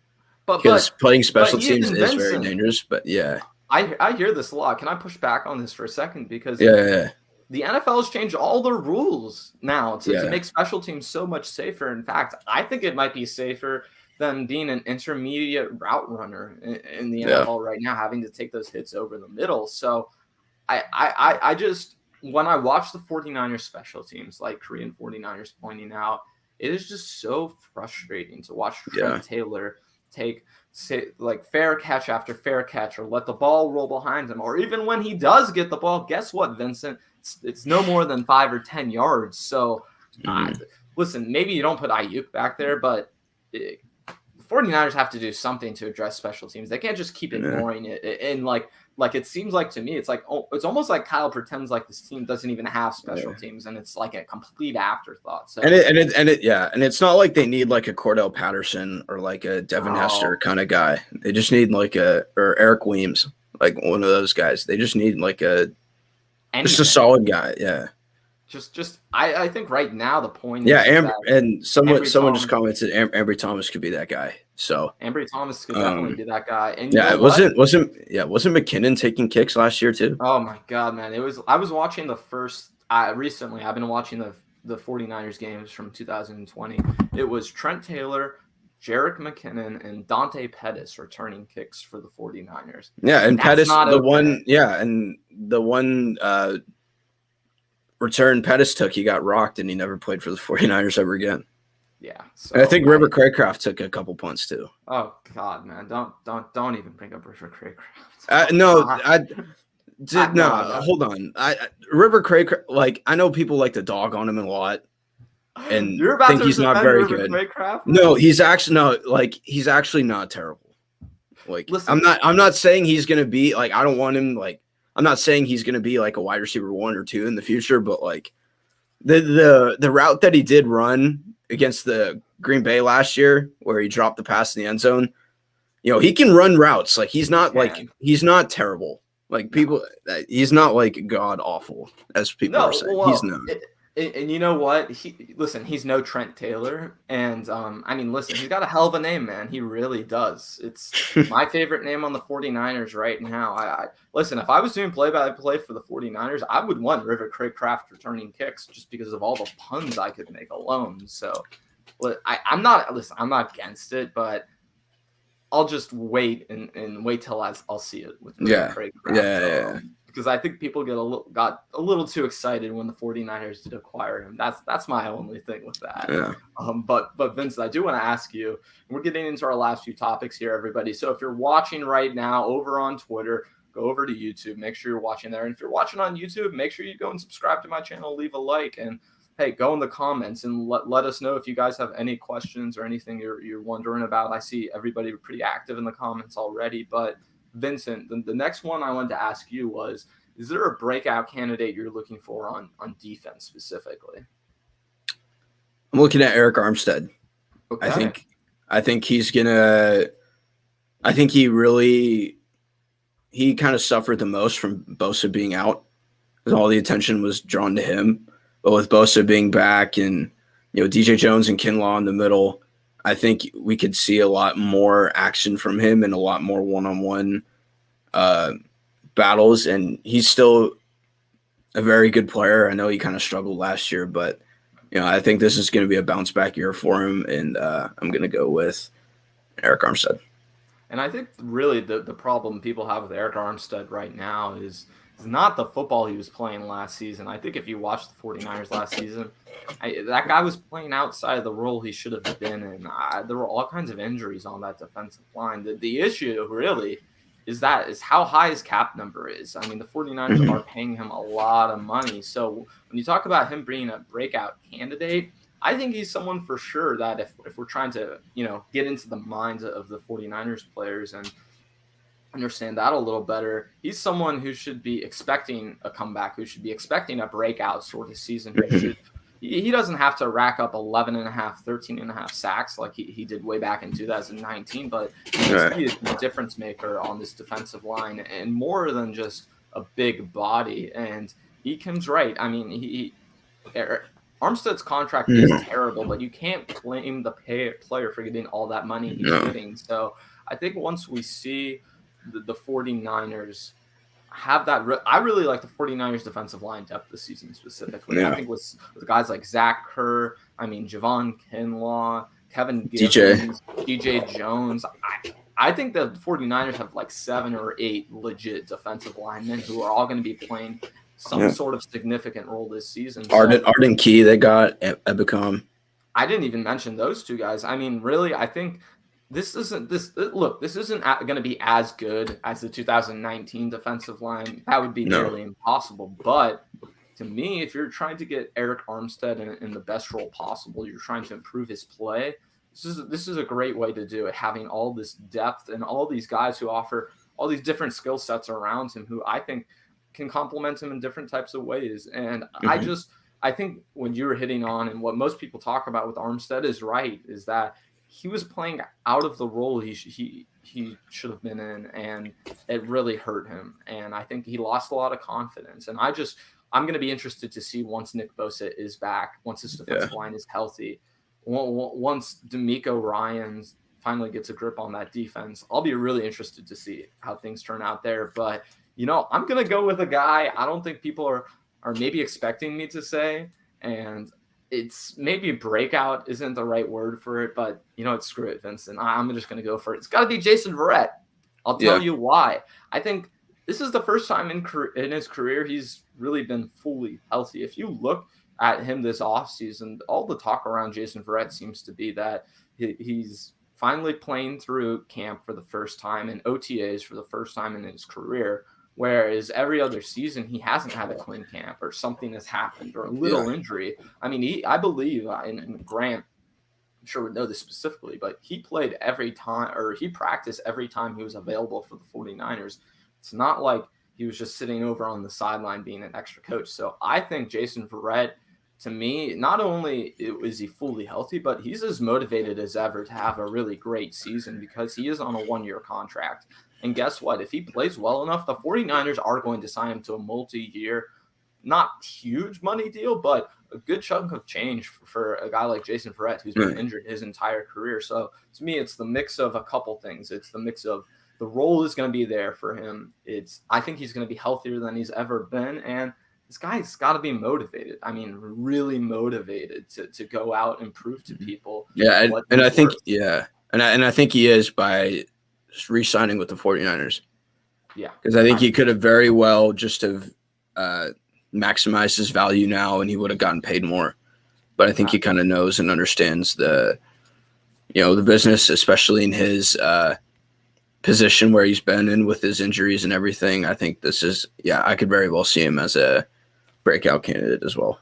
Because playing special teams is very dangerous. But yeah, I hear this a lot. Can I push back on this for a second? Because yeah. The NFL has changed all their rules now to make special teams so much safer. In fact, I think it might be safer than being an intermediate route runner in the NFL right now, having to take those hits over the middle. So I just, when I watch the 49ers special teams, like Korean 49ers pointing out, it is just so frustrating to watch Trent Taylor take fair catch after fair catch, or let the ball roll behind him, or even when he does get the ball, guess what, Vincent? It's no more than 5 or 10 yards. So, listen, maybe you don't put Ayuk back there, but the 49ers have to do something to address special teams. They can't just keep ignoring it. And like it seems like to me, it's like it's almost like Kyle pretends like this team doesn't even have special teams, and it's like a complete afterthought. So and it's not like they need like a Cordell Patterson or like a Devin Hester kind of guy. They just need like or Eric Weems, like one of those guys. They just need like just a solid guy. Yeah. I think right now the point is someone just commented Ambry Thomas could be that guy. So Ambry Thomas could definitely be that guy. And wasn't McKinnon taking kicks last year too? Oh my God, man. I was watching the first recently. I've been watching the 49ers games from 2020. It was Trent Taylor, Jerick McKinnon, and Dante Pettis returning kicks for the 49ers. Yeah, and Pettis the one return Pettis took, he got rocked and he never played for the 49ers ever again. Yeah. So and I think River Craycraft took a couple punts too. Oh God, man. Don't even bring up River Craycraft. Hold on. River Craycraft, like, I know people like to dog on him a lot and think he's not very good. No, he's actually not terrible. Like, listen, I'm not saying he's gonna be like, I don't want him, like, I'm not saying he's going to be like a wide receiver 1 or 2 in the future, but like the route that he did run against the Green Bay last year, where he dropped the pass in the end zone, he can run routes. Like he's not terrible. Like he's not like god awful as people are saying. He's not. And you know what? He's no Trent Taylor. And, listen, he's got a hell of a name, man. He really does. It's my favorite name on the 49ers right now. Listen, if I was doing play-by-play for the 49ers, I would want River Craycraft returning kicks just because of all the puns I could make alone. So I'm not against it, but I'll just wait and wait till I'll see it with River Craycraft. Yeah. Because I think people got a little too excited when the 49ers did acquire him. That's my only thing with that. Yeah. But Vincent, I do want to ask you, we're getting into our last few topics here, everybody. So if you're watching right now over on Twitter, go over to YouTube. Make sure you're watching there. And if you're watching on YouTube, make sure you go and subscribe to my channel, leave a like, and hey, go in the comments and let us know if you guys have any questions or anything you're wondering about. I see everybody pretty active in the comments already, but Vincent, the next one I wanted to ask you was, is there a breakout candidate you're looking for on defense specifically? I'm looking at Eric Armstead. Okay. I think he's gonna. I think he kind of suffered the most from Bosa being out, because all the attention was drawn to him. But with Bosa being back and DJ Jones and Kinlaw in the middle. I think we could see a lot more action from him and a lot more one-on-one battles. And he's still a very good player. I know he kind of struggled last year, but I think this is going to be a bounce back year for him. And I'm going to go with Eric Armstead. And I think really the problem people have with Eric Armstead right now is not the football he was playing last season. I think if you watched the 49ers last season, that guy was playing outside of the role he should have been in. There were all kinds of injuries on that defensive line. The issue really is how high his cap number is. I mean, the 49ers are paying him a lot of money. So when you talk about him being a breakout candidate, I think he's someone for sure that if we're trying to, get into the minds of the 49ers players and understand that a little better, he's someone who should be expecting a comeback, who should be expecting a breakout sort of season. He doesn't have to rack up 13.5 sacks like he did way back in 2019, but he needs to be a difference maker on this defensive line and more than just a big body. And he comes right. I mean, Armstead's contract is terrible, but you can't blame the player for getting all that money he's getting. So I think once we see the 49ers have that, I really like the 49ers defensive line depth this season specifically. I think with guys like Zach Kerr, Javon Kinlaw, Kevin Givens, DJ Jones, I think the 49ers have like 7 or 8 legit defensive linemen who are all going to be playing some sort of significant role this season. Arden Key, they got Ebicom. I didn't even mention those two guys. I mean, really, I think this isn't going to be as good as the 2019 defensive line. That would be nearly impossible. But to me, if you're trying to get Eric Armstead in the best role possible, you're trying to improve his play. This is a great way to do it, having all this depth and all these guys who offer all these different skill sets around him who I think can complement him in different types of ways. And I think when you were hitting on and what most people talk about with Armstead is right, is that he was playing out of the role he should have been in, and it really hurt him. And I think he lost a lot of confidence. And I'm going to be interested to see once Nick Bosa is back, once his defensive line is healthy, once D'Amico Ryans finally gets a grip on that defense. I'll be really interested to see how things turn out there. But I'm going to go with a guy I don't think people are maybe expecting me to say, and it's maybe breakout isn't the right word for it, but screw it, Vincent. I'm just going to go for it. It's got to be Jason Verrett. I'll tell you why. I think this is the first time in his career he's really been fully healthy. If you look at him this offseason, all the talk around Jason Verrett seems to be that he's finally playing through camp for the first time and OTAs for the first time in his career. Whereas every other season, he hasn't had a clean camp or something has happened or a little injury. I mean, I believe, and Grant, I'm sure would know this specifically, but he played every time, or he practiced every time he was available for the 49ers. It's not like he was just sitting over on the sideline being an extra coach. So I think Jason Verrett, to me, not only is he fully healthy, but he's as motivated as ever to have a really great season because he is on a 1-year contract. And guess what? If he plays well enough, the 49ers are going to sign him to a multi-year, not huge money deal, but a good chunk of change for a guy like Jason Verrett, who's been injured his entire career. So to me, it's the mix of a couple things. It's the mix of the role is going to be there for him. I think he's going to be healthier than he's ever been. And this guy's got to be motivated. I mean, really motivated to go out and prove to people. Yeah. And I think, and I think he is by re-signing with the 49ers. Yeah. Because I think he could have very well just have maximized his value now and he would have gotten paid more. But I think he kind of knows and understands the business, especially in his position where he's been in with his injuries and everything. I think this is, I could very well see him as a breakout candidate as well.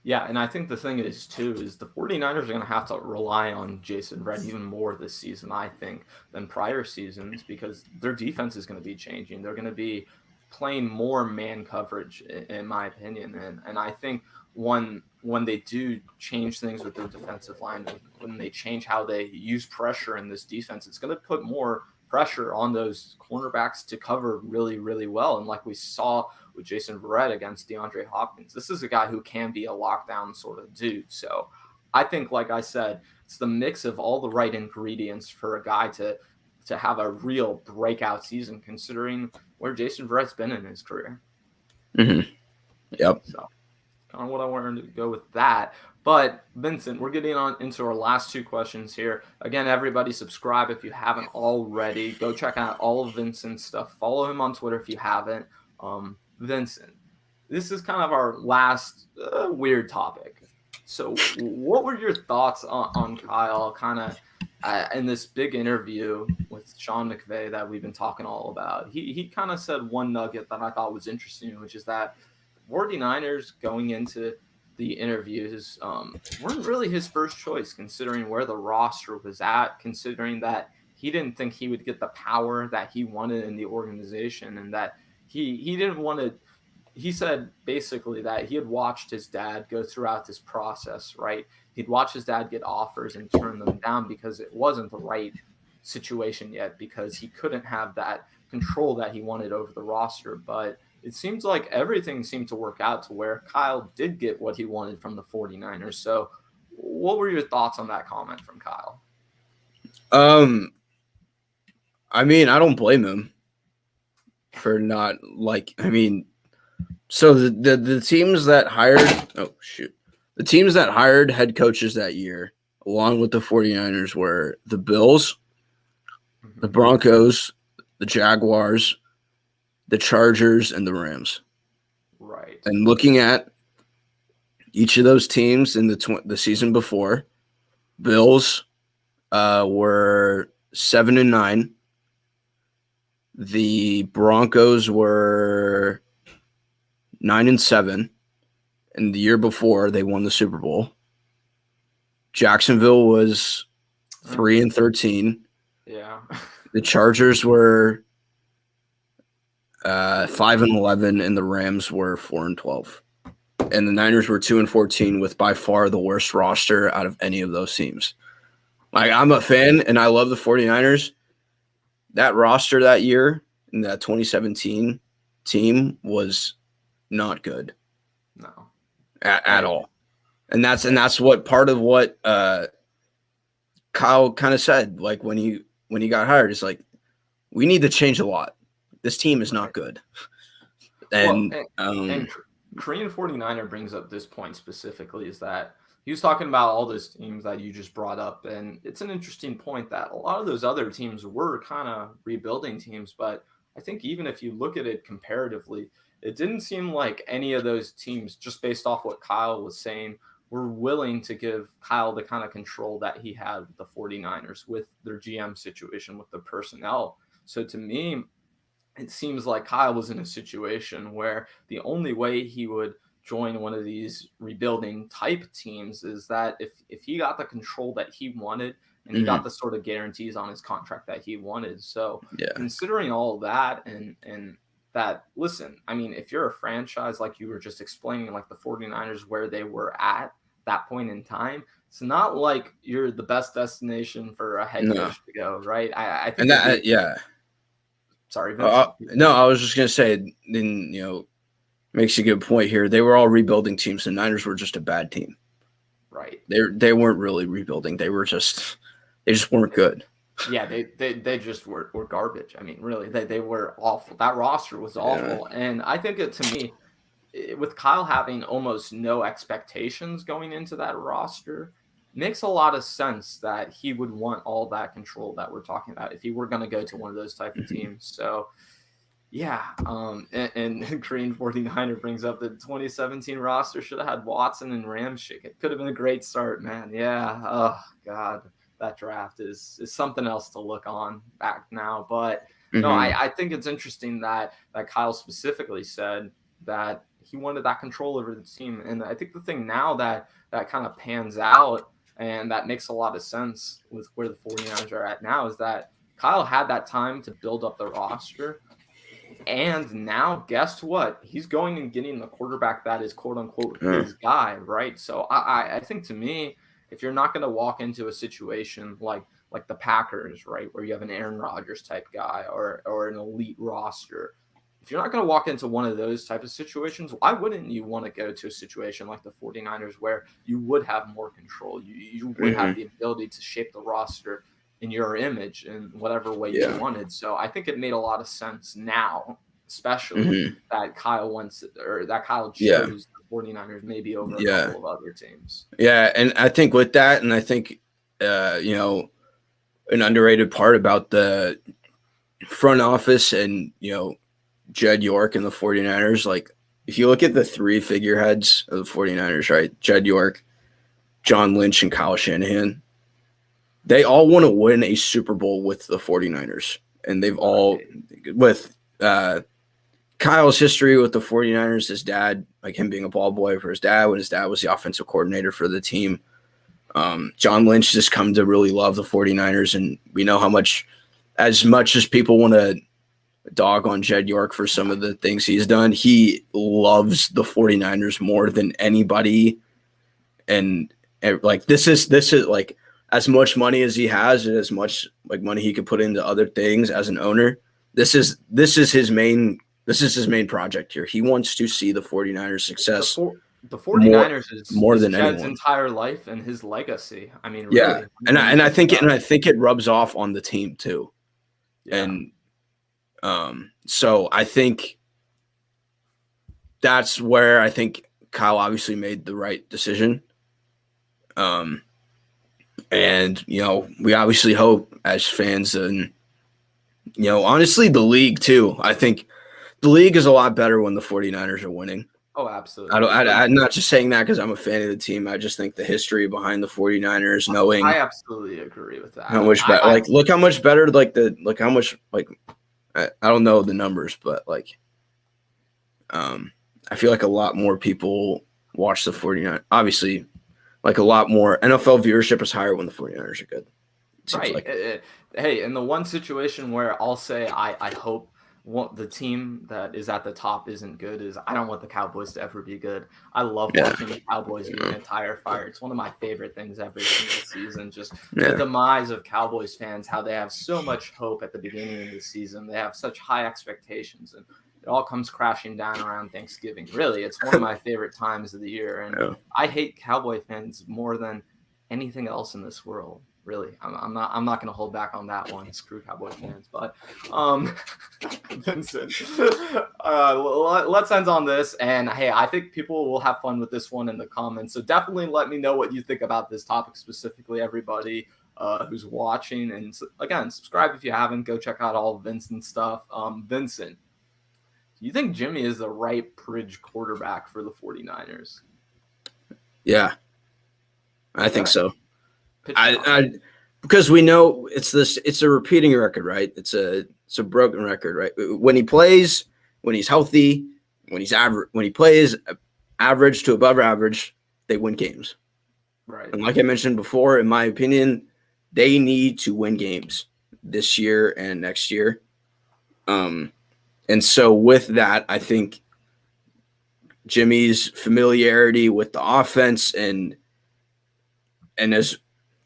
Yeah, and I think the thing is, too, is the 49ers are going to have to rely on Jason Verrett even more this season, I think, than prior seasons because their defense is going to be changing. They're going to be playing more man coverage, in my opinion. And I think when they do change things with their defensive line, when they change how they use pressure in this defense, it's going to put more pressure on those cornerbacks to cover really, really well. And like we saw with Jason Verrett against DeAndre Hopkins, this is a guy who can be a lockdown sort of dude. So I think, like I said, it's the mix of all the right ingredients for a guy to have a real breakout season, considering where Jason Verrett's been in his career. Mm-hmm. Yep. So kind of what I wanted to go with that. But Vincent, we're getting on into our last two questions here. Again, everybody subscribe if you haven't already. Go check out all of Vincent's stuff. Follow him on Twitter if you haven't. Vincent, this is kind of our last weird topic. So what were your thoughts on Kyle kind of in this big interview with Sean McVay that we've been talking all about? He kind of said one nugget that I thought was interesting, which is that 49ers going into the interviews weren't really his first choice, considering where the roster was at, considering that he didn't think he would get the power that he wanted in the organization, and that he didn't want to. He said basically that he had watched his dad go throughout this process, right? He'd watched his dad get offers and turn them down because it wasn't the right situation yet, because he couldn't have that control that he wanted over the roster. But it seems like everything seemed to work out to where Kyle did get what he wanted from the 49ers. So what were your thoughts on that comment from Kyle? I mean, I don't blame him for not so the teams that hired the teams that hired head coaches that year, along with the 49ers, were the Bills, the Broncos, the Jaguars, the Chargers, and the Rams. Right. And looking at each of those teams in the season before, Bills were 7-9. The Broncos were 9-7, and the year before they won the Super Bowl. Jacksonville was 3-13. Yeah. The Chargers were 5-11, and the Rams were 4-12. And the Niners were 2-14, with by far the worst roster out of any of those teams. Like, I'm a fan, and I love the 49ers. That roster that year in that 2017 team was not good. No. At all. And that's what part of what Kyle kind of said, like when he got hired, is like, we need to change a lot. This team is not good. And Korean 49er brings up this point specifically, is that he was talking about all those teams that you just brought up. And it's an interesting point that a lot of those other teams were kind of rebuilding teams. But I think even if you look at it comparatively, it didn't seem like any of those teams, just based off what Kyle was saying, were willing to give Kyle the kind of control that he had with the 49ers, with their GM situation, with the personnel. So to me, it seems like Kyle was in a situation where the only way he would join one of these rebuilding type teams is that if he got the control that he wanted, and he got the sort of guarantees on his contract that he wanted. So considering all of that, and that, listen, I mean, if you're a franchise, like you were just explaining, like the 49ers, where they were at that point in time, it's not like you're the best destination for a head coach to go, right? I think Sorry, no, I was just gonna say, then makes a good point here. They were all rebuilding teams. The Niners were just a bad team. Right. They weren't really rebuilding. They just weren't good. Yeah, they just were garbage. I mean, really, they were awful. That roster was awful. Yeah. And I think to me, with Kyle having almost no expectations going into that roster, makes a lot of sense that he would want all that control that we're talking about if he were going to go to one of those type of teams. So yeah, and Green 49er brings up the 2017 roster should have had Watson and Ramchick. It could have been a great start, man. Yeah. Oh God, that draft is something else to look on back now. But no, I think it's interesting that Kyle specifically said that he wanted that control over the team. And I think the thing now that kind of pans out, and that makes a lot of sense with where the 49ers are at now, is that Kyle had that time to build up the roster. And now, guess what? He's going and getting the quarterback that is, quote unquote, his guy, right? So I think, to me, if you're not going to walk into a situation like the Packers, right, where you have an Aaron Rodgers type guy or an elite roster, if you're not going to walk into one of those type of situations, why wouldn't you want to go to a situation like the 49ers where you would have more control? You would have the ability to shape the roster in your image in whatever way you wanted. So I think it made a lot of sense now, especially that Kyle chose the 49ers maybe over a couple of other teams. Yeah, and I think with that, and I think, an underrated part about the front office and, Jed York and the 49ers, like if you look at the three figureheads of the 49ers, right? Jed York, John Lynch, and Kyle Shanahan, they all want to win a Super Bowl with the 49ers. And they've all, with Kyle's history with the 49ers, his dad, like him being a ball boy for his dad, when his dad was the offensive coordinator for the team. John Lynch just come to really love the 49ers, and we know how much as people want to dog on Jed York for some of the things he's done, he loves the 49ers more than anybody. And like this is like as much money as he has and as much like money he could put into other things as an owner. This is his main project here. He wants to see the 49ers success. The 49ers more is than Jed's anyone. entire life and his legacy. I mean, really. Yeah, and I think it rubs off on the team too. Yeah. And so I think that's where I think Kyle obviously made the right decision. And we obviously hope as fans, and honestly the league too. I think the league is a lot better when the 49ers are winning. Oh, absolutely. I'm not just saying that because I'm a fan of the team. I just think the history behind the 49ers, knowing I absolutely agree with that. How much better, look how much better, how much, I don't know the numbers, but I feel like a lot more people watch the 49ers. Obviously, like a lot more NFL viewership is higher when the 49ers are good. Right. Hey, in the one situation where I'll say I hope the team that is at the top isn't good is I don't want the Cowboys to ever be good. I love watching the Cowboys be an entire fire. It's one of my favorite things every single season. Just the demise of Cowboys fans, how they have so much hope at the beginning of the season. They have such high expectations, and it all comes crashing down around Thanksgiving. Really, it's one of my favorite times of the year, and I hate Cowboy fans more than anything else in this world. Really, I'm not going to hold back on that one. Screw Cowboy fans. But Vincent, let's end on this. And hey, I think people will have fun with this one in the comments. So definitely let me know what you think about this topic specifically, everybody who's watching. And again, subscribe if you haven't. Go check out all of Vincent's stuff. Vincent, do you think Jimmy is the right bridge quarterback for the 49ers? Yeah, I think so. Because we know it's a repeating record, right? It's a broken record, right? When he plays, when he's healthy, when he plays average to above average, they win games. Right. And like I mentioned before, in my opinion, they need to win games this year and next year. And so with that, I think Jimmy's familiarity with the offense and as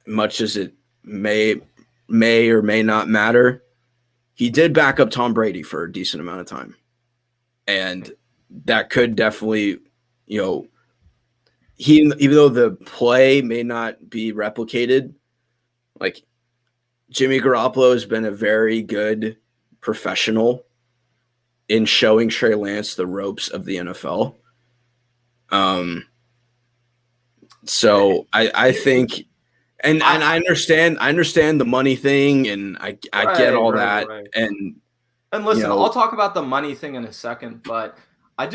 much as it may or may not matter, he did back up Tom Brady for a decent amount of time. And that could definitely, even though the play may not be replicated, like Jimmy Garoppolo has been a very good professional in showing Trey Lance the ropes of the NFL. So I think, and I understand the money thing, and I get all that. Right. And listen, I'll talk about the money thing in a second, but I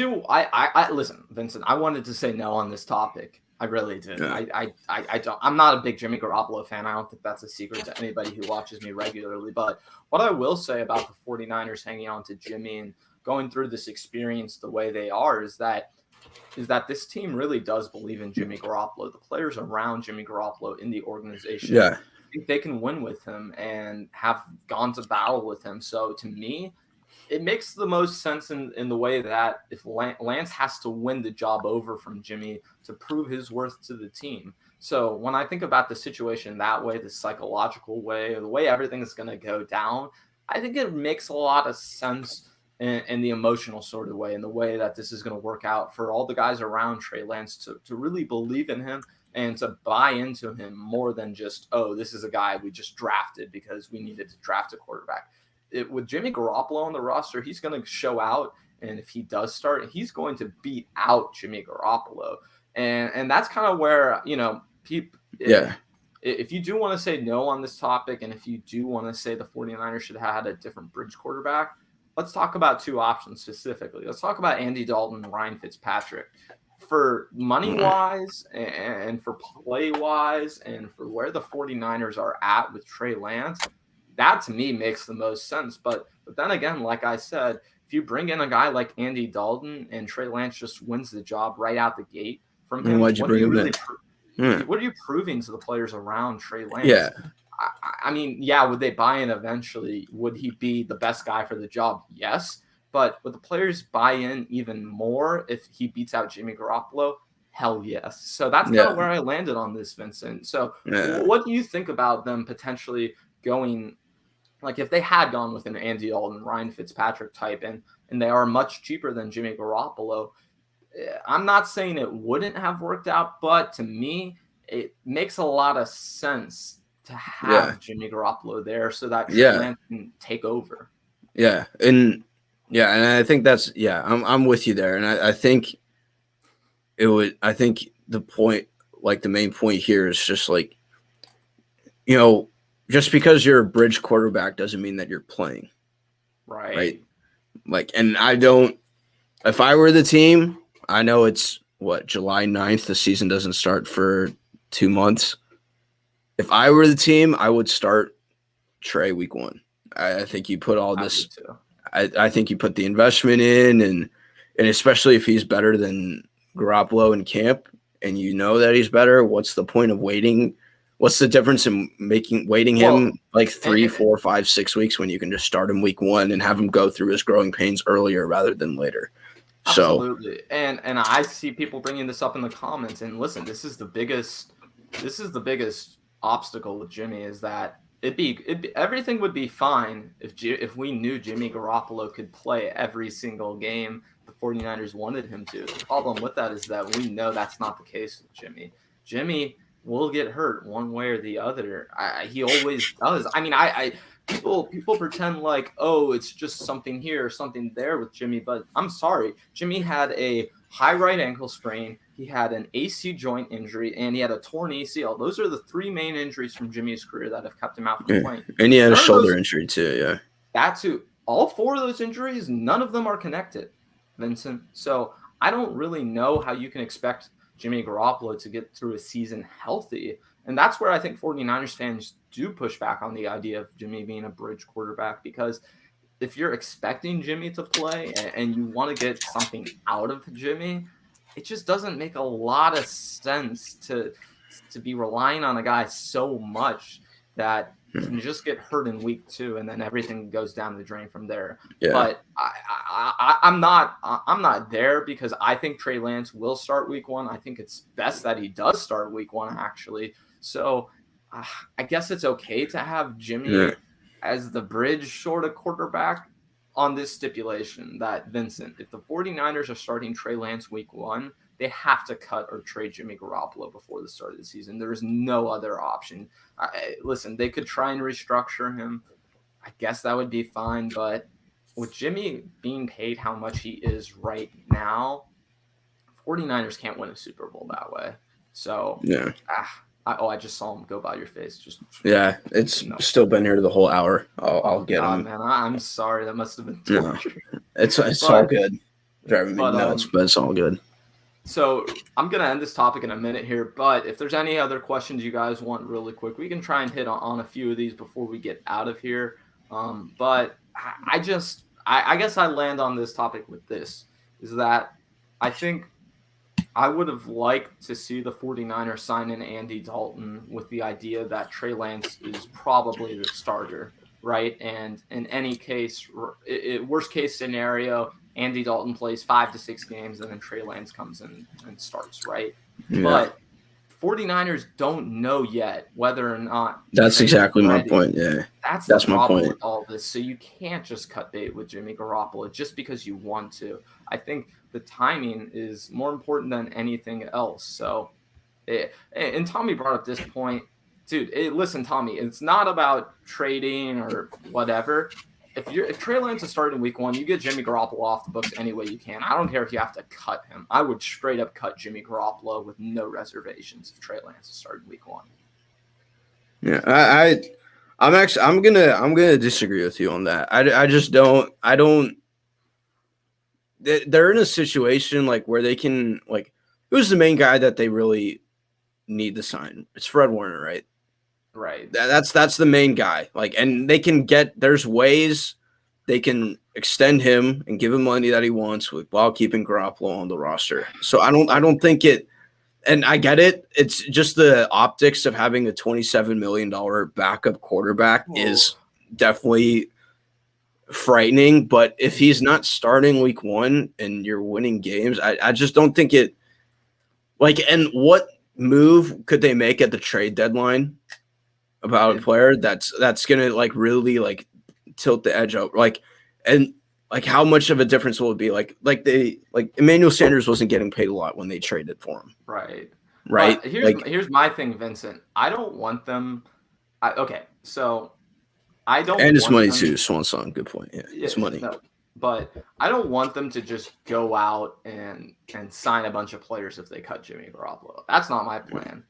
listen, Vincent, I wanted to say no on this topic. I really did. Yeah. I'm not a big Jimmy Garoppolo fan. I don't think that's a secret to anybody who watches me regularly. But what I will say about the 49ers hanging on to Jimmy and going through this experience the way they are is that this team really does believe in Jimmy Garoppolo. The players around Jimmy Garoppolo in the organization, I think they can win with him and have gone to battle with him. So to me, it makes the most sense in the way that if Lance has to win the job over from Jimmy to prove his worth to the team. So when I think about the situation that way, the psychological way, or the way everything is going to go down, I think it makes a lot of sense in the emotional sort of way, in the way that this is going to work out for all the guys around Trey Lance to really believe in him and to buy into him more than just, oh, this is a guy we just drafted because we needed to draft a quarterback. With Jimmy Garoppolo on the roster, he's going to show out. And if he does start, he's going to beat out Jimmy Garoppolo. And that's kind of where, people, if you do want to say no on this topic, and if you do want to say the 49ers should have had a different bridge quarterback, let's talk about two options specifically. Let's talk about Andy Dalton and Ryan Fitzpatrick. For money-wise and for play-wise and for where the 49ers are at with Trey Lance, that to me makes the most sense. But then again, like I said, if you bring in a guy like Andy Dalton and Trey Lance just wins the job right out the gate from him, why'd you bring him in? What are you proving to the players around Trey Lance? Yeah. I mean, would they buy in eventually? Would he be the best guy for the job? Yes. But would the players buy in even more if he beats out Jimmy Garoppolo? Hell yes. So that's kind of where I landed on this, Vincent. So what do you think about them potentially going, like if they had gone with an Andy Dalton, Ryan Fitzpatrick type, and they are much cheaper than Jimmy Garoppolo? I'm not saying it wouldn't have worked out, but to me, it makes a lot of sense to have Jimmy Garoppolo there so that Trey Lance can take over. Yeah. And I think that's I'm with you there. And I think the point, like the main point here is just like, just because you're a bridge quarterback doesn't mean that you're playing. Right. Like, and if I were the team, I know it's July 9th. The season doesn't start for 2 months. If I were the team, I would start Trey week 1. I think you put all this. I think you put the investment in, and especially if he's better than Garoppolo in camp, and that he's better. What's the point of waiting? What's the difference in waiting him like 3, 4, 5, 6 weeks when you can just start him week 1 and have him go through his growing pains earlier rather than later? Absolutely. And I see people bringing this up in the comments. And listen, this is the biggest obstacle with Jimmy is that everything would be fine if we knew Jimmy Garoppolo could play every single game the 49ers wanted him to. The problem with that is that we know that's not the case with Jimmy. Jimmy will get hurt one way or the other. He always does. I mean, people pretend like, oh, it's just something here or something there with Jimmy, but I'm sorry. Jimmy had a high right ankle sprain. He had an AC joint injury, and he had a torn ACL. Those are the 3 main injuries from Jimmy's career that have kept him out from playing. And he had a shoulder injury too, yeah. That too. All 4 of those injuries, none of them are connected, Vincent. So I don't really know how you can expect Jimmy Garoppolo to get through a season healthy. And that's where I think 49ers fans do push back on the idea of Jimmy being a bridge quarterback, because if you're expecting Jimmy to play and you want to get something out of Jimmy, it just doesn't make a lot of sense to be relying on a guy so much that can just get hurt in week 2 and then everything goes down the drain from there. Yeah. But I'm not there, because I think Trey Lance will start week 1. I think it's best that he does start week 1 actually. So I guess it's okay to have Jimmy as the bridge sort of quarterback on this stipulation that, Vincent, if the 49ers are starting Trey Lance week 1, they have to cut or trade Jimmy Garoppolo before the start of the season. There is no other option. Listen, they could try and restructure him. I guess that would be fine. But with Jimmy being paid how much he is right now, 49ers can't win a Super Bowl that way. So, I just saw him go by your face. It's still been here the whole hour. I'll get him. Man, I'm sorry. That must have been torture. It's all good. Driving me nuts, but it's all good. So I'm going to end this topic in a minute here, but if there's any other questions you guys want really quick, we can try and hit on a few of these before we get out of here. But I guess I land on this topic with this, is that I think I would have liked to see the 49ers sign in Andy Dalton with the idea that Trey Lance is probably the starter, right? And in any case, worst case scenario, Andy Dalton plays 5 to 6 games, and then Trey Lance comes in and starts, right? Yeah. But 49ers don't know yet whether or not That's Trey is exactly my ready. point. Yeah, That's the that's my problem point. with all this. So you can't just cut bait with Jimmy Garoppolo just because you want to. I think the timing is more important than anything else. So, and Tommy brought up this point, dude. Listen, Tommy, it's not about trading or whatever. If Trey Lance is starting week 1, you get Jimmy Garoppolo off the books any way you can. I don't care if you have to cut him. I would straight up cut Jimmy Garoppolo with no reservations if Trey Lance is starting week 1. Yeah, I'm gonna disagree with you on that. I just don't. They're in a situation like where they can like. Who's the main guy that they really need to sign? It's Fred Warner, right? Right. That's the main guy. Like, and they can get. There's ways they can extend him and give him money that he wants while keeping Garoppolo on the roster. So I don't think it. And I get it. It's just the optics of having a $27 million backup quarterback is definitely frightening. But if he's not starting week 1 and you're winning games, I just don't think it like, and what move could they make at the trade deadline about a player that's going to like really like tilt the edge up? Like, and like how much of a difference will it be? Like Emmanuel Sanders wasn't getting paid a lot when they traded for him. Right. Right. But here's my thing, Vincent. I don't want them. So I don't. And it's want money them, too. Swan song. Good point. Yeah, it's money. No, but I don't want them to just go out and sign a bunch of players if they cut Jimmy Garoppolo. That's not my plan.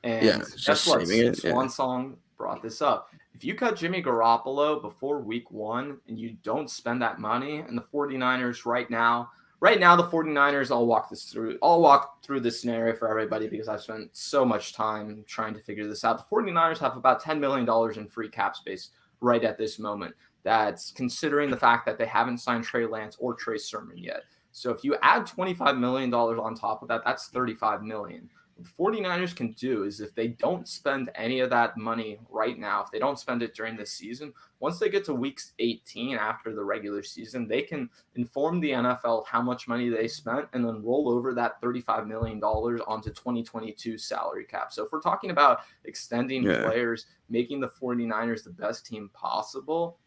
And yeah, guess what? Swan Song brought this up. If you cut Jimmy Garoppolo before week 1 and you don't spend that money, and the 49ers right now the 49ers, I'll walk through this scenario for everybody because I've spent so much time trying to figure this out. The 49ers have about $10 million in free cap space right at this moment. That's considering the fact that they haven't signed Trey Lance or Trey Sermon yet. So if you add $25 million on top of that, that's $35 million. What the 49ers can do is if they don't spend any of that money right now, if they don't spend it during this season, once they get to week 18 after the regular season, they can inform the NFL of how much money they spent and then roll over that $35 million onto 2022 salary cap. So if we're talking about extending players, making the 49ers the best team possible,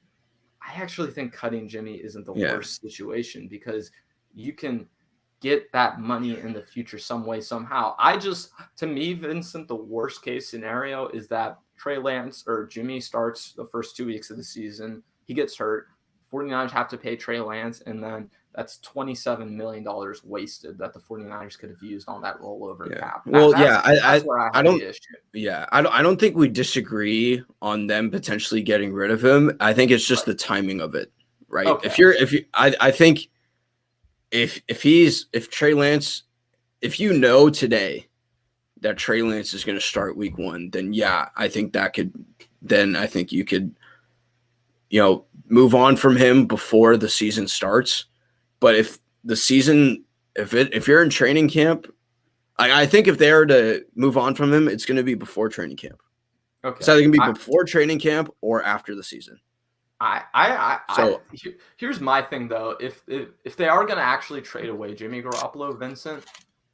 I actually think cutting Jimmy isn't the worst situation because you can get that money in the future some way, somehow. To me, Vincent, the worst case scenario is that Trey Lance or Jimmy starts the first 2 weeks of the season. He gets hurt. 49ers have to pay Trey Lance, and then that's $27 million wasted that the 49ers could have used on that rollover cap. That's where I don't. The issue. Yeah, I don't think we disagree on them potentially getting rid of him. I think it's just the timing of it, right? Okay. I think if Trey Lance, if you know today that Trey Lance is going to start week 1, then I think you could, move on from him before the season starts. But if you're in training camp, I think if they are to move on from him, it's going to be before training camp. Okay. It's either going to be before training camp or after the season. Here's my thing though. If they are going to actually trade away Jimmy Garoppolo, Vincent,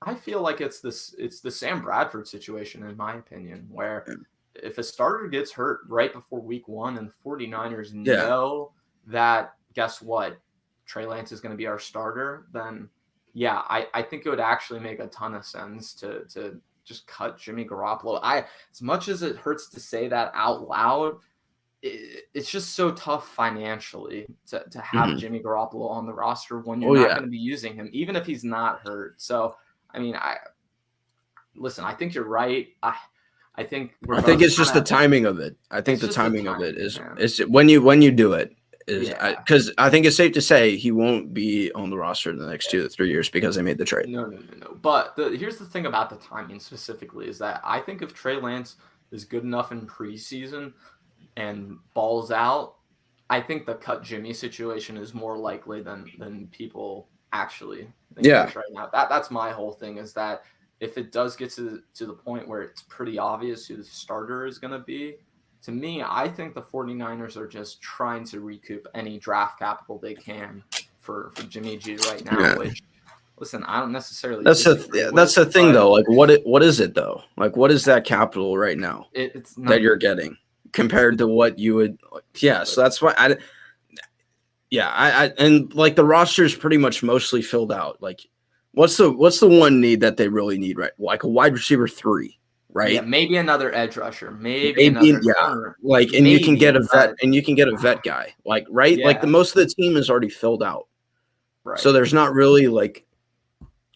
I feel like it's the Sam Bradford situation in my opinion, where if a starter gets hurt right before week 1 and the 49ers know that, guess what, Trey Lance is going to be our starter, then I think it would actually make a ton of sense to just cut Jimmy Garoppolo. As much as it hurts to say that out loud, it's just so tough financially to have Jimmy Garoppolo on the roster when you're not going to be using him, even if he's not hurt. So, I mean, I think you're right. I think it's just the timing of it. I think the timing of it is when you do it is because I think it's safe to say he won't be on the roster in the next 2 to 3 years because they made the trade. No. But here's the thing about the timing specifically is that I think if Trey Lance is good enough in preseason and balls out, I think the cut Jimmy situation is more likely than people actually think right now. That's my whole thing is that if it does get to the point where it's pretty obvious who the starter is going to be, to me, I think the 49ers are just trying to recoup any draft capital they can for Jimmy G right now, which listen, I don't necessarily That's disagree that's with, the thing, but though. Like, what is it though? Like, what is that capital right now it's that not. you're getting compared to what you would? Yeah, so that's why I and like the roster is pretty much mostly filled out. Like, what's the one need that they really need, right? Like a wide receiver 3, Yeah, right? maybe another edge rusher, maybe Maybe, another yeah. corner, Like, and you can get maybe, a vet, but and you can get a vet guy, like, right? Like, the yeah, most of the team is already filled out, so right. there's not really like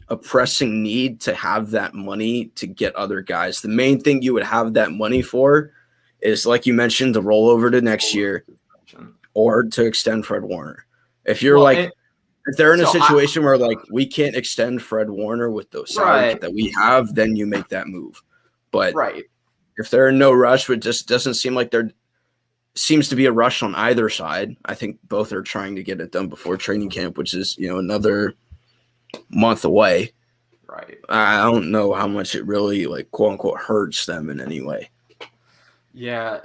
a pressing need to have that money to get other guys. The main thing you would have that money for is, like you mentioned, the rollover to next Roller year suspension. or to extend Fred Warner. If you're Well, like, if they're in a so I situation where like we can't extend Fred Warner with the salary right, cap that we have, then you make that move. But right. if they're in no rush, it just doesn't seem like there seems to be a rush on either side. I think both are trying to get it done before training camp, which is, another month away. Right. I don't know how much it really, like, quote unquote, hurts them in any way. Yeah,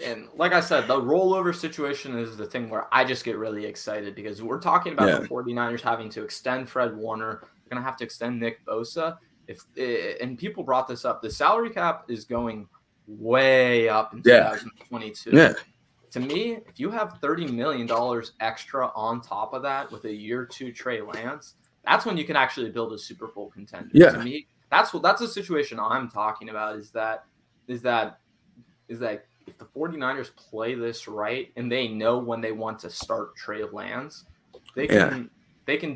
and like I said, the rollover situation is the thing where I just get really excited because we're talking about the 49ers having to extend Fred Warner. They're going to have to extend Nick Bosa. And people brought this up, the salary cap is going way up in 2022. Yeah. To me, if you have $30 million extra on top of that with a year 2 Trey Lance, that's when you can actually build a Super Bowl contender. Yeah. To me, that's the situation I'm talking about is that if the 49ers play this right and they know when they want to start Trey Lance, they can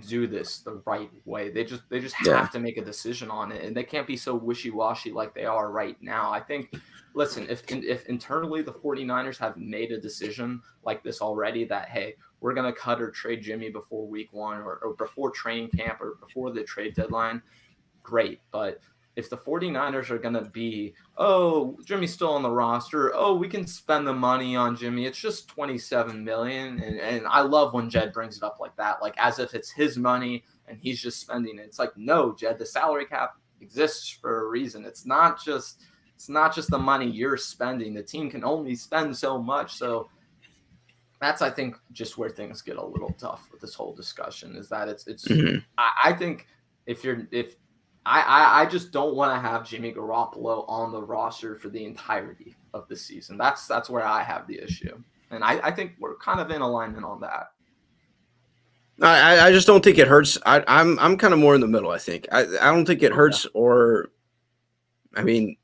do this the right way. They just have to make a decision on it, and they can't be so wishy-washy like they are right now. I think, listen, if internally the 49ers have made a decision like this already that, hey, we're going to cut or trade Jimmy before week 1 or before training camp or before the trade deadline, great. But if the 49ers are going to be, oh, Jimmy's still on the roster, oh, we can spend the money on Jimmy, it's just $27 million. And I love when Jed brings it up like that, like as if it's his money and he's just spending it. It's like, no, Jed, the salary cap exists for a reason. It's not just the money you're spending. The team can only spend so much. So that's, I think, just where things get a little tough with this whole discussion is that it's Mhm. I think I just don't want to have Jimmy Garoppolo on the roster for the entirety of the season. That's where I have the issue. And I think we're kind of in alignment on that. I just don't think it hurts. I'm kind of more in the middle, I think. I don't think it hurts, or I mean,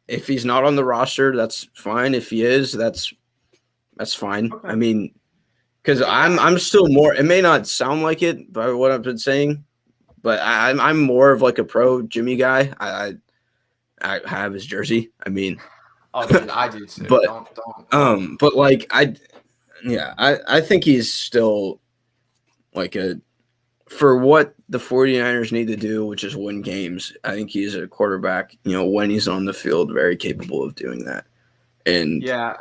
if he's not on the roster, that's fine. If he is, that's fine. Okay. I mean, because I'm still more. It may not sound like it by what I've been saying, but I'm more of like a pro Jimmy guy. I have his jersey. I mean, oh, dude, I do too. But don't. but like I think he's still like for what the 49ers need to do, which is win games. I think he's a quarterback, when he's on the field, very capable of doing that. And yeah.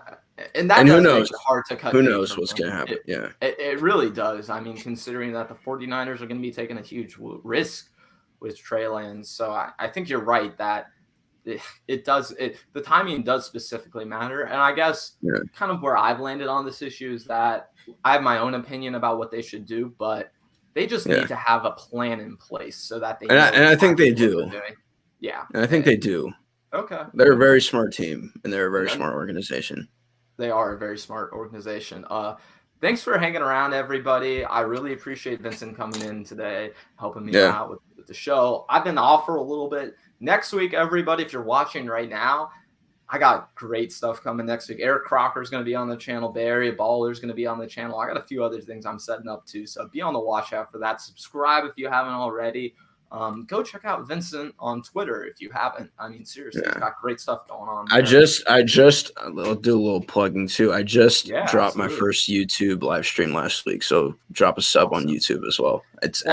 And that and who does knows? make it hard to cut. Who knows what's going to happen? It really does. I mean, considering that the 49ers are going to be taking a huge risk with Trey Lance. So I think you're right that the timing does specifically matter. And I guess kind of where I've landed on this issue is that I have my own opinion about what they should do, but they just need to have a plan in place so that they and I think they do. Yeah. And I think they do. Okay. They're a very smart team, and they're a very smart organization. They are a very smart organization. Thanks for hanging around, everybody. I really appreciate Vincent coming in today, helping me out with the show. I've been off for a little bit. Next week, everybody, if you're watching right now, I got great stuff coming next week. Eric Crocker is going to be on the channel. Bay Area Baller is going to be on the channel. I got a few other things I'm setting up too, so be on the watch out for that. Subscribe if you haven't already. Go check out Vincent on Twitter if you haven't. I mean, seriously, he's got great stuff going on there. I'll do a little plugging too. I just dropped my first YouTube live stream last week, so drop a sub on YouTube as well. It's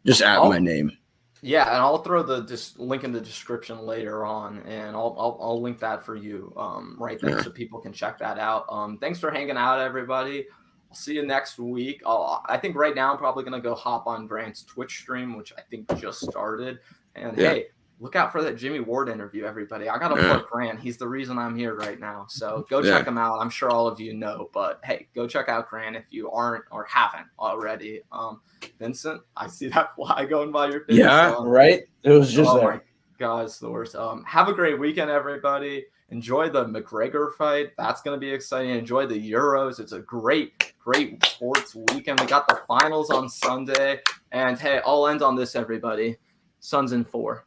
just at my name. Yeah, and I'll throw the link in the description later on, and I'll link that for you right there so people can check that out. Thanks for hanging out, everybody. I'll see you next week. I think right now I'm probably going to go hop on Grant's Twitch stream, which I think just started. And hey, look out for that Jimmy Ward interview, everybody. I got to plug Grant. He's the reason I'm here right now. So go check him out. I'm sure all of you know, but hey, go check out Grant if you aren't or haven't already. Vincent, I see that fly going by your face. Yeah, right. It was just there. My God, it's the worst. Have a great weekend, everybody. Enjoy the McGregor fight. That's going to be exciting. Enjoy the Euros. It's a great sports weekend. We got the finals on Sunday. And hey, I'll end on this, everybody. Suns in 4.